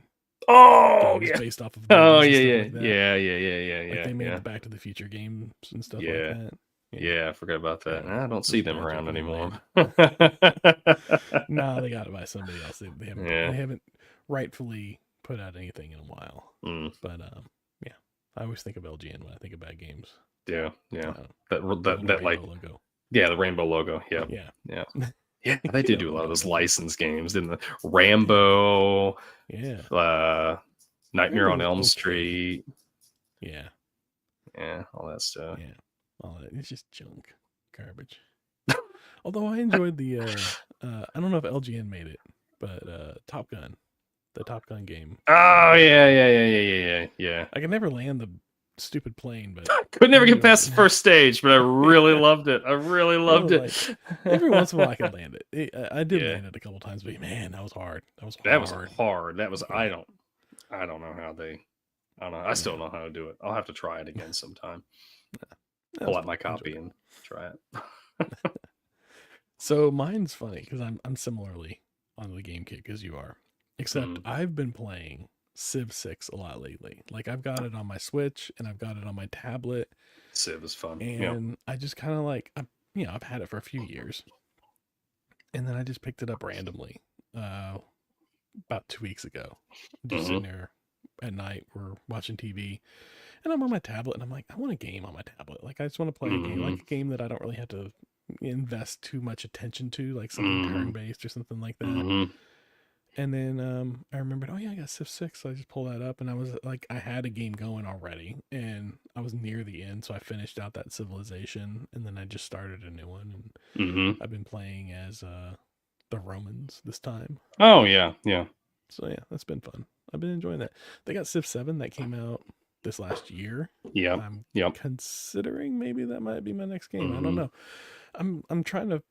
[SPEAKER 1] games based off of
[SPEAKER 2] yeah.
[SPEAKER 1] Like they made the Back to the Future games and stuff like that.
[SPEAKER 2] Yeah, I forgot about that. I don't see them around anymore.
[SPEAKER 1] Nah, they got it by somebody else. They haven't rightfully put out anything in a while. But yeah, I always think of LGN when I think of bad games.
[SPEAKER 2] Yeah. That like logo. Yeah, the rainbow logo. Yeah. They did do a lot of those licensed games, didn't they? Rambo. Nightmare on Elm Street. Yeah, all that stuff.
[SPEAKER 1] Yeah. It's just junk, garbage. Although I enjoyed the, I don't know if LGN made it, but Top Gun, the Top Gun game.
[SPEAKER 2] Oh yeah.
[SPEAKER 1] I could never land the stupid plane, but
[SPEAKER 2] could never get past the first stage. But I really loved it. I really loved it.
[SPEAKER 1] Like, every once in a while, I could land it. I did land it a couple times, but man, that was hard. That was
[SPEAKER 2] hard. That was I don't know how they. I don't know. I still don't know how to do it. I'll have to try it again sometime. Pull out my copy and try it.
[SPEAKER 1] So mine's funny because I'm similarly on the game kick as you are, except I've been playing Civ 6 a lot lately. Like I've got it on my Switch and I've got it on my tablet.
[SPEAKER 2] Civ is fun,
[SPEAKER 1] and I just kind of like I've had it for a few years, and then I just picked it up randomly about 2 weeks ago. Just sitting there at night, we're watching TV. And I'm on my tablet, and I'm like, I want a game on my tablet. Like, I just want to play a game, like a game that I don't really have to invest too much attention to, like something turn-based or something like that.
[SPEAKER 2] Mm-hmm.
[SPEAKER 1] And then I remembered, oh yeah, I got Civ 6, so I just pulled that up, and I was like, I had a game going already, and I was near the end, so I finished out that Civilization, and then I just started a new one, and I've been playing as the Romans this time.
[SPEAKER 2] Oh yeah, yeah.
[SPEAKER 1] So yeah, that's been fun. I've been enjoying that. They got Civ 7 that came out this last year.
[SPEAKER 2] Yeah.
[SPEAKER 1] I'm considering maybe that might be my next game. I don't know. I'm trying to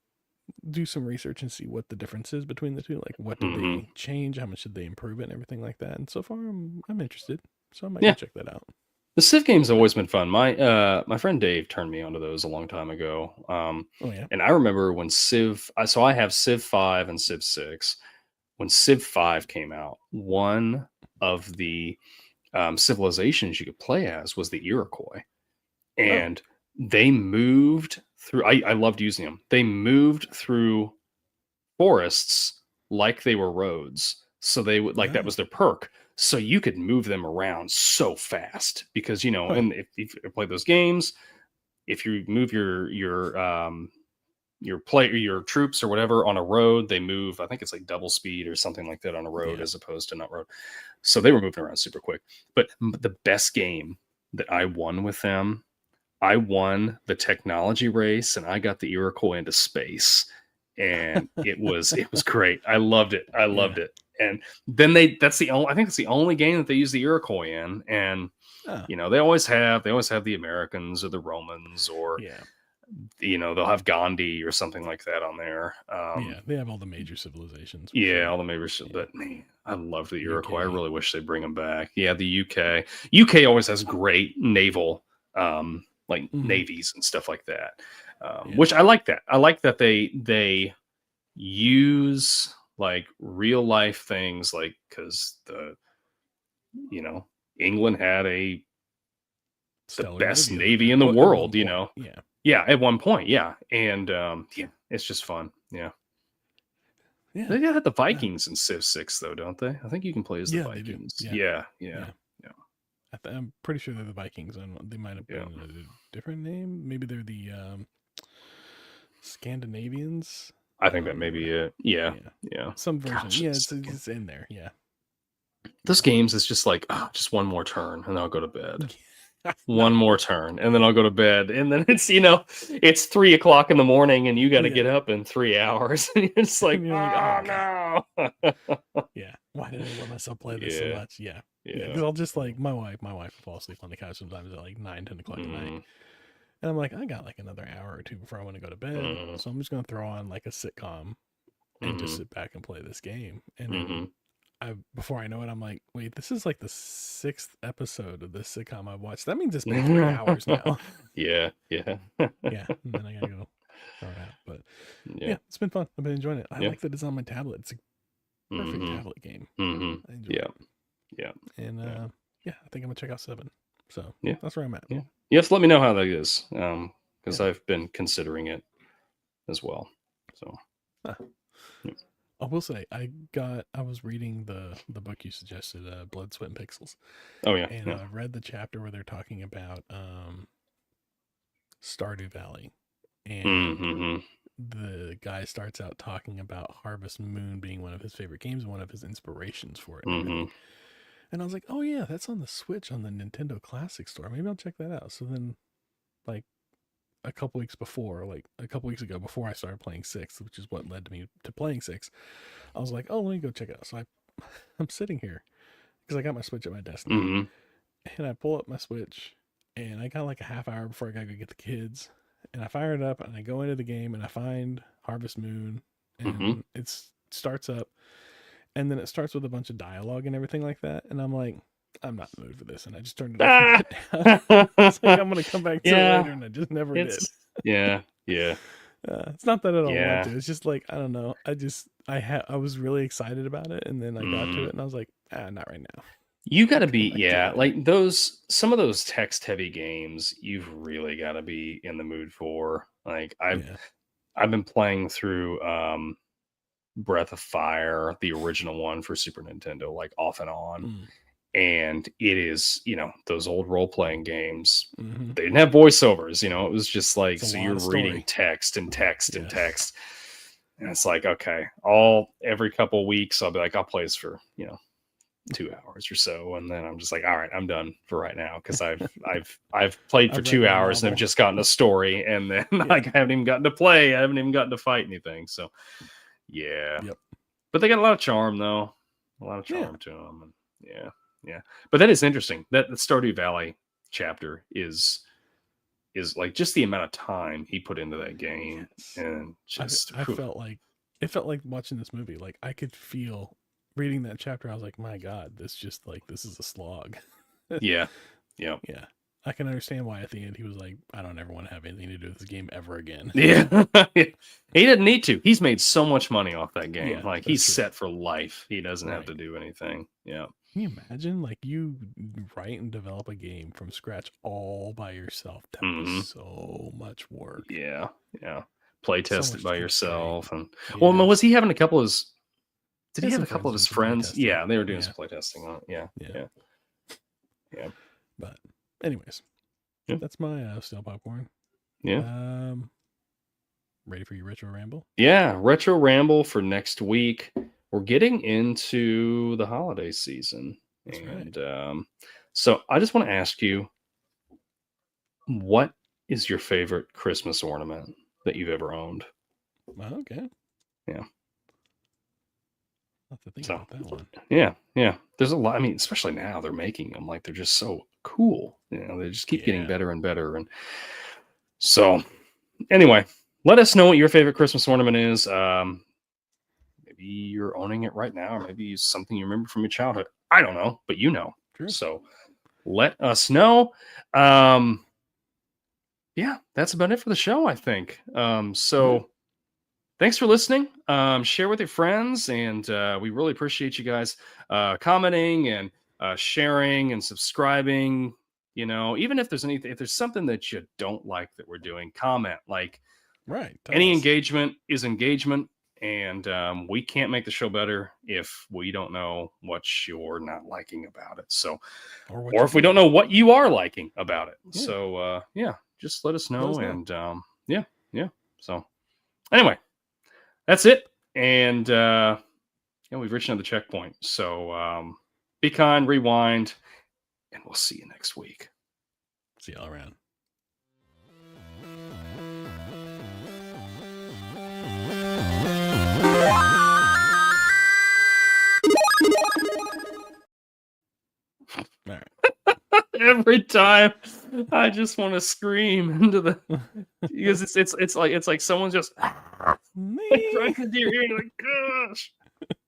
[SPEAKER 1] do some research and see what the difference is between the two. Like, what did they change? How much did they improve it, and everything like that. And so far, I'm interested. So I might go check that out.
[SPEAKER 2] The Civ games have always been fun. My friend Dave turned me onto those a long time ago. And I remember when so I have Civ 5 and Civ 6. When Civ 5 came out, one of the civilizations you could play as was the Iroquois. And they moved through, I loved using them. They moved through forests like they were roads. So they would, like, that was their perk. So you could move them around so fast because, and if you play those games, if you move your troops or whatever on a road, they move, I think it's like double speed or something like that on a road as opposed to not road. So they were moving around super quick. But the best game that I won with them, I won the technology race, and I got the Iroquois into space, and it was great. I loved it. It. And then I think it's the only game that they use the Iroquois in. And they always have the Americans or the Romans or they'll have Gandhi or something like that on there.
[SPEAKER 1] They have all the major civilizations.
[SPEAKER 2] All the major. But man, I love the Iroquois. I really wish they bring them back. Yeah, the UK always has great naval navies and stuff like that, which I like that. I like that they use like real life things, like, because England had the best navy in the world, at one point, and it's just fun. They got the Vikings in Civ 6 though, don't they? I think you can play as the Vikings. Yeah.
[SPEAKER 1] I'm pretty sure they're the Vikings, and they might have been a different name. Maybe they're the Scandinavians.
[SPEAKER 2] I think that may be it. Yeah.
[SPEAKER 1] Some version. It's in there. Yeah.
[SPEAKER 2] Those games is just like, just one more turn, and then I'll go to bed. One more turn, and then I'll go to bed. And then it's, it's 3:00 in the morning, and you got to get up in 3 hours. And you're just like, no.
[SPEAKER 1] Yeah. Why did I let myself play this so much? Yeah. Because I'll just, like, my wife will fall asleep on the couch sometimes at like 9, 10 o'clock at night. And I'm like, I got like another hour or two before I want to go to bed. So I'm just going to throw on like a sitcom and just sit back and play this game. And then before I know it, I'm like, wait, this is like the 6th episode of this sitcom I've watched. That means it's been 3 hours now.
[SPEAKER 2] Yeah.
[SPEAKER 1] And then I got to go throw it out. But it's been fun. I've been enjoying it. I like that it's on my tablet. It's a perfect tablet game. I enjoy it. And I think I'm going to check out 7. So that's where I'm at.
[SPEAKER 2] You have to let me know how that is, because I've been considering it as well. So,
[SPEAKER 1] I will say I was reading the book you suggested, Blood, Sweat, and Pixels.
[SPEAKER 2] Oh yeah,
[SPEAKER 1] and I read the chapter where they're talking about Stardew Valley, and the guy starts out talking about Harvest Moon being one of his favorite games, and one of his inspirations for it. And I was like, oh yeah, that's on the Switch on the Nintendo Classic Store. Maybe I'll check that out. So then, like, a couple weeks ago, before I started playing 6, which is what led to me to playing 6, I was like, oh, let me go check it out. So I'm sitting here because I got my Switch at my desk now, and I pull up my Switch, and I got like a half hour before I gotta go get the kids, and I fire it up, and I go into the game, and I find Harvest Moon, and it starts up. And then it starts with a bunch of dialogue and everything like that. And I'm like, I'm not in the mood for this. And I just turned it off. It's like, I'm going to come back to it later. And I just never did.
[SPEAKER 2] Yeah.
[SPEAKER 1] It's not that I don't want to. It's just like, I don't know. I was really excited about it. And then I got to it and I was like, not right now.
[SPEAKER 2] You got to be, like some of those text heavy games, you've really got to be in the mood for. Like, I've been playing through, Breath of Fire, the original one for Super Nintendo, like off and on. And it is, those old role-playing games,
[SPEAKER 1] Mm-hmm.
[SPEAKER 2] they didn't have voiceovers, it was just like, so you're reading
[SPEAKER 1] story.
[SPEAKER 2] text and text and
[SPEAKER 1] Yes.
[SPEAKER 2] text. And it's like, okay, every couple of weeks, I'll be like, I'll play this for, 2 hours or so. And then I'm just like, all right, I'm done for right now. Cause I've played for 2 hours and I've just gotten a story. And then like, I haven't even gotten to play. I haven't even gotten to fight anything. So yeah.
[SPEAKER 1] Yep.
[SPEAKER 2] But they got a lot of charm though. A lot of charm to them. And yeah. But that is interesting. That the Stardew Valley chapter is like just the amount of time he put into that game. And just,
[SPEAKER 1] I felt like watching this movie. Like I could feel reading that chapter. I was like, my God, this is a slog.
[SPEAKER 2] Yeah.
[SPEAKER 1] I can understand why at the end he was like, I don't ever want to have anything to do with this game ever again.
[SPEAKER 2] Yeah. He didn't need to. He's made so much money off that game.
[SPEAKER 1] Yeah,
[SPEAKER 2] like he's set for life. He doesn't have to do anything. Yeah.
[SPEAKER 1] Can you imagine like you write and develop a game from scratch all by yourself? That was so much work.
[SPEAKER 2] Yeah. Play test it by yourself. And
[SPEAKER 1] well,
[SPEAKER 2] was he having a couple of his did he have a couple of his friends? Yeah, they were doing some playtesting on it. Yeah.
[SPEAKER 1] But anyways, that's my stale popcorn.
[SPEAKER 2] Yeah.
[SPEAKER 1] Ready for your retro ramble?
[SPEAKER 2] Yeah, retro ramble for next week. We're getting into the holiday season.
[SPEAKER 1] That's
[SPEAKER 2] and
[SPEAKER 1] right.
[SPEAKER 2] So I just want to ask you, what is your favorite Christmas ornament that you've ever owned?
[SPEAKER 1] Okay.
[SPEAKER 2] Yeah.
[SPEAKER 1] I'll have to think about that one.
[SPEAKER 2] Yeah. There's a lot. I mean, especially now they're making them like they're just so cool. They just keep getting better and better. And so anyway, let us know what your favorite Christmas ornament is. Maybe you're owning it right now, or maybe it's something you remember from your childhood. I don't know, but you know.
[SPEAKER 1] True.
[SPEAKER 2] So let us know. Yeah, that's about it for the show, I think. Thanks for listening. Share with your friends, and we really appreciate you guys commenting and sharing and subscribing. Even if there's something that you don't like that we're doing, comment. Like, any engagement is engagement, and we can't make the show better if we don't know what you're not liking about it. So, or if we don't know what you are liking about it. Yeah. So, just let us know. And So, anyway. That's it. And we've reached another checkpoint. So be kind, rewind, and we'll see you next week.
[SPEAKER 1] See y'all around. All right.
[SPEAKER 2] Every time I just want to scream into the because it's like someone's just trying to do your ear. Like, gosh,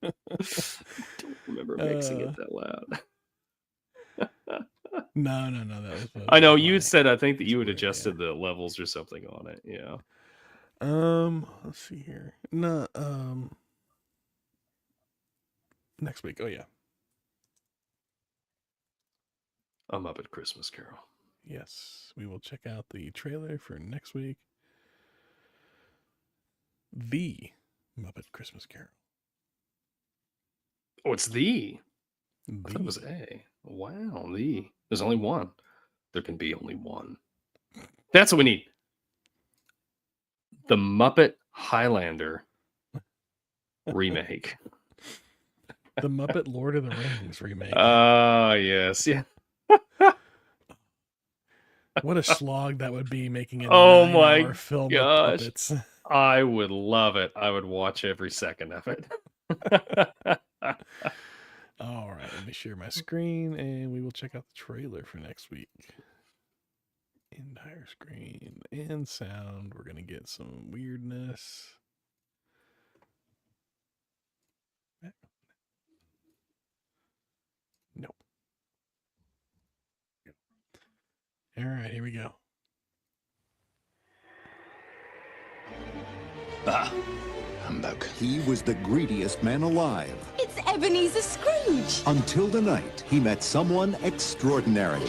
[SPEAKER 2] I don't remember mixing it that loud.
[SPEAKER 1] No, that was
[SPEAKER 2] I know you had said I think that you had adjusted the levels or something on it. Yeah.
[SPEAKER 1] Let's see here. No, next week. Oh yeah.
[SPEAKER 2] A Muppet Christmas Carol.
[SPEAKER 1] Yes, we will check out the trailer for next week. The Muppet Christmas Carol.
[SPEAKER 2] Oh, it's the. I thought it was A. Wow, the. There's only one. There can be only one. That's what we need. The Muppet Highlander remake.
[SPEAKER 1] The Muppet Lord of the Rings remake.
[SPEAKER 2] Yes. Yeah.
[SPEAKER 1] What a slog that would be, making a
[SPEAKER 2] 9-hour
[SPEAKER 1] film of puppets.
[SPEAKER 2] I would love it. I would watch every second of it.
[SPEAKER 1] All right, let me share my screen and we will check out the trailer for next week. Entire screen and sound. We're going to get some weirdness. Nope. All right, here we go.
[SPEAKER 4] Humbug. He was the greediest man alive.
[SPEAKER 5] It's Ebenezer Scrooge.
[SPEAKER 4] Until the night he met someone extraordinary.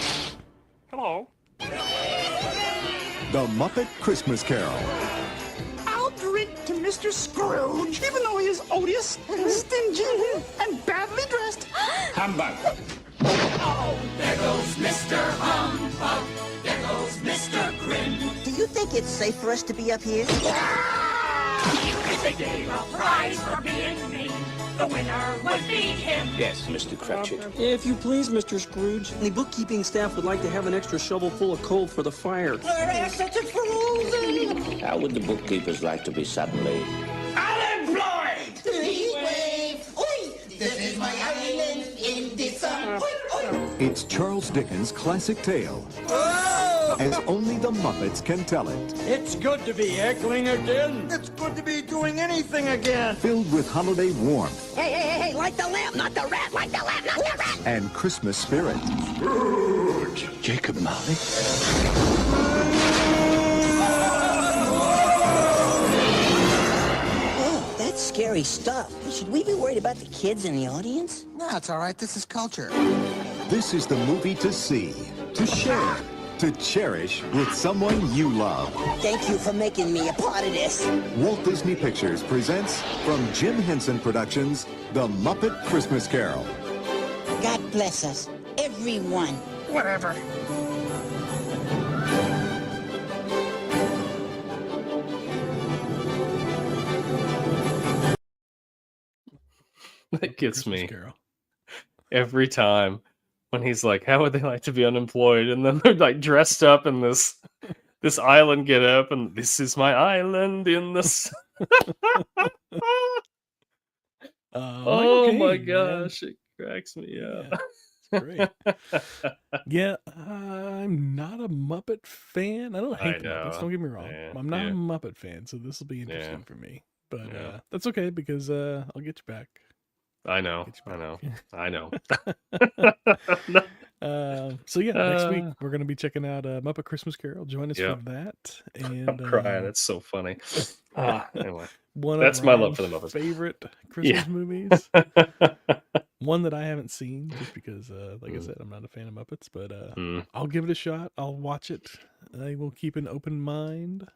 [SPEAKER 2] Hello.
[SPEAKER 4] The Muppet Christmas Carol.
[SPEAKER 6] I'll drink to Mr. Scrooge, even though he is odious, stingy, and badly dressed.
[SPEAKER 7] Humbug. it's safe for us to be up here?
[SPEAKER 6] They gave a prize for being mean. The winner would beat him.
[SPEAKER 8] Yes, Mr. Cratchit.
[SPEAKER 9] If you please, Mr. Scrooge, the bookkeeping staff would like to have an extra shovel full of coal for the fire.
[SPEAKER 7] Such a frozen.
[SPEAKER 8] How would the bookkeepers like to be suddenly
[SPEAKER 6] Unemployed!
[SPEAKER 7] Heat wave. Oi! This is my island in the sun.
[SPEAKER 4] It's Charles Dickens' classic tale, as only the Muppets can tell it.
[SPEAKER 9] It's good to be heckling again.
[SPEAKER 6] It's good to be doing anything again.
[SPEAKER 4] Filled with holiday warmth
[SPEAKER 7] Hey, like the lamp, not the rat, like the lamp, not the rat.
[SPEAKER 4] and Christmas spirit.
[SPEAKER 8] Jacob Marley?
[SPEAKER 7] Oh, that's scary stuff. Should we be worried about the kids in the audience?
[SPEAKER 6] No, it's all right. This is culture.
[SPEAKER 4] This is the movie to see, to share, to cherish with someone you love.
[SPEAKER 7] Thank you for making me a part of this.
[SPEAKER 4] Walt Disney Pictures presents from Jim Henson Productions, The Muppet Christmas Carol.
[SPEAKER 7] God bless us, everyone.
[SPEAKER 6] Whatever.
[SPEAKER 2] That gets
[SPEAKER 1] Christmas
[SPEAKER 2] me
[SPEAKER 1] Carol.
[SPEAKER 2] every time when he's like, "How would they like to be unemployed?" And then they're like dressed up in this island get up, and this is my island in this. Oh
[SPEAKER 1] Michael
[SPEAKER 2] my
[SPEAKER 1] Caine,
[SPEAKER 2] gosh, it cracks me up.
[SPEAKER 1] Yeah, great. Yeah, I'm not a Muppet fan. I don't hate the Muppets, don't get me wrong.
[SPEAKER 2] Yeah,
[SPEAKER 1] I'm not
[SPEAKER 2] yeah.
[SPEAKER 1] a Muppet fan, so this will be interesting
[SPEAKER 2] Yeah.
[SPEAKER 1] for me. But
[SPEAKER 2] Yeah.
[SPEAKER 1] that's okay because I'll get you back.
[SPEAKER 2] I know,
[SPEAKER 1] Get you
[SPEAKER 2] I know,
[SPEAKER 1] back.
[SPEAKER 2] I know.
[SPEAKER 1] So yeah, next week
[SPEAKER 2] Uh,
[SPEAKER 1] we're gonna be checking out Muppet Christmas Carol. Join us
[SPEAKER 2] Yeah.
[SPEAKER 1] for that.
[SPEAKER 2] I'm
[SPEAKER 1] And
[SPEAKER 2] crying. It's so funny. Anyway,
[SPEAKER 1] one
[SPEAKER 2] that's
[SPEAKER 1] of
[SPEAKER 2] my love
[SPEAKER 1] Ryan's
[SPEAKER 2] for the Muppets.
[SPEAKER 1] favorite Christmas
[SPEAKER 2] Yeah.
[SPEAKER 1] movies. One that I haven't seen just because, like I said, I'm not a fan of Muppets. But
[SPEAKER 2] Mm.
[SPEAKER 1] I'll give it a shot. I'll watch it. I will keep an open mind.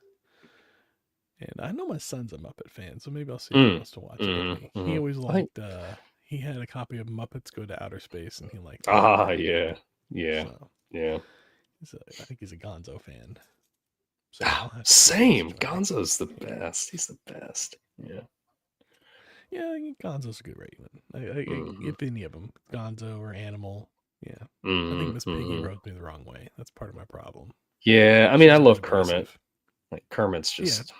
[SPEAKER 1] And I know my son's a Muppet fan, so maybe I'll see if he wants to watch it with me. He always
[SPEAKER 2] I think-
[SPEAKER 1] liked. He had a copy of Muppets Go to Outer Space, and he liked.
[SPEAKER 2] Yeah,
[SPEAKER 1] So,
[SPEAKER 2] yeah.
[SPEAKER 1] I think he's a Gonzo fan. So I'll have to
[SPEAKER 2] Same.
[SPEAKER 1] try.
[SPEAKER 2] Gonzo's the best. He's the best. Yeah.
[SPEAKER 1] Yeah, I think Gonzo's a good rating. If any of them, Gonzo or Animal. Yeah, I think Miss Piggy rubbed me the wrong way. That's part of my problem.
[SPEAKER 2] Yeah, I mean, I
[SPEAKER 1] She's
[SPEAKER 2] love
[SPEAKER 1] too
[SPEAKER 2] Kermit.
[SPEAKER 1] aggressive.
[SPEAKER 2] Like Kermit's just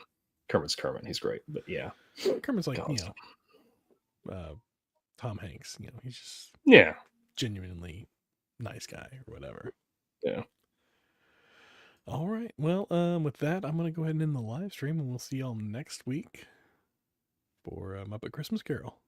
[SPEAKER 2] Kermit's Kermit. He's great, but yeah,
[SPEAKER 1] Kermit's like
[SPEAKER 2] Gonzo.
[SPEAKER 1] Tom Hanks. He's just
[SPEAKER 2] Yeah,
[SPEAKER 1] genuinely nice guy or whatever.
[SPEAKER 2] yeah.
[SPEAKER 1] All right. Well, with that, I'm gonna go ahead and end the live stream, and we'll see y'all next week for Muppet Christmas Carol.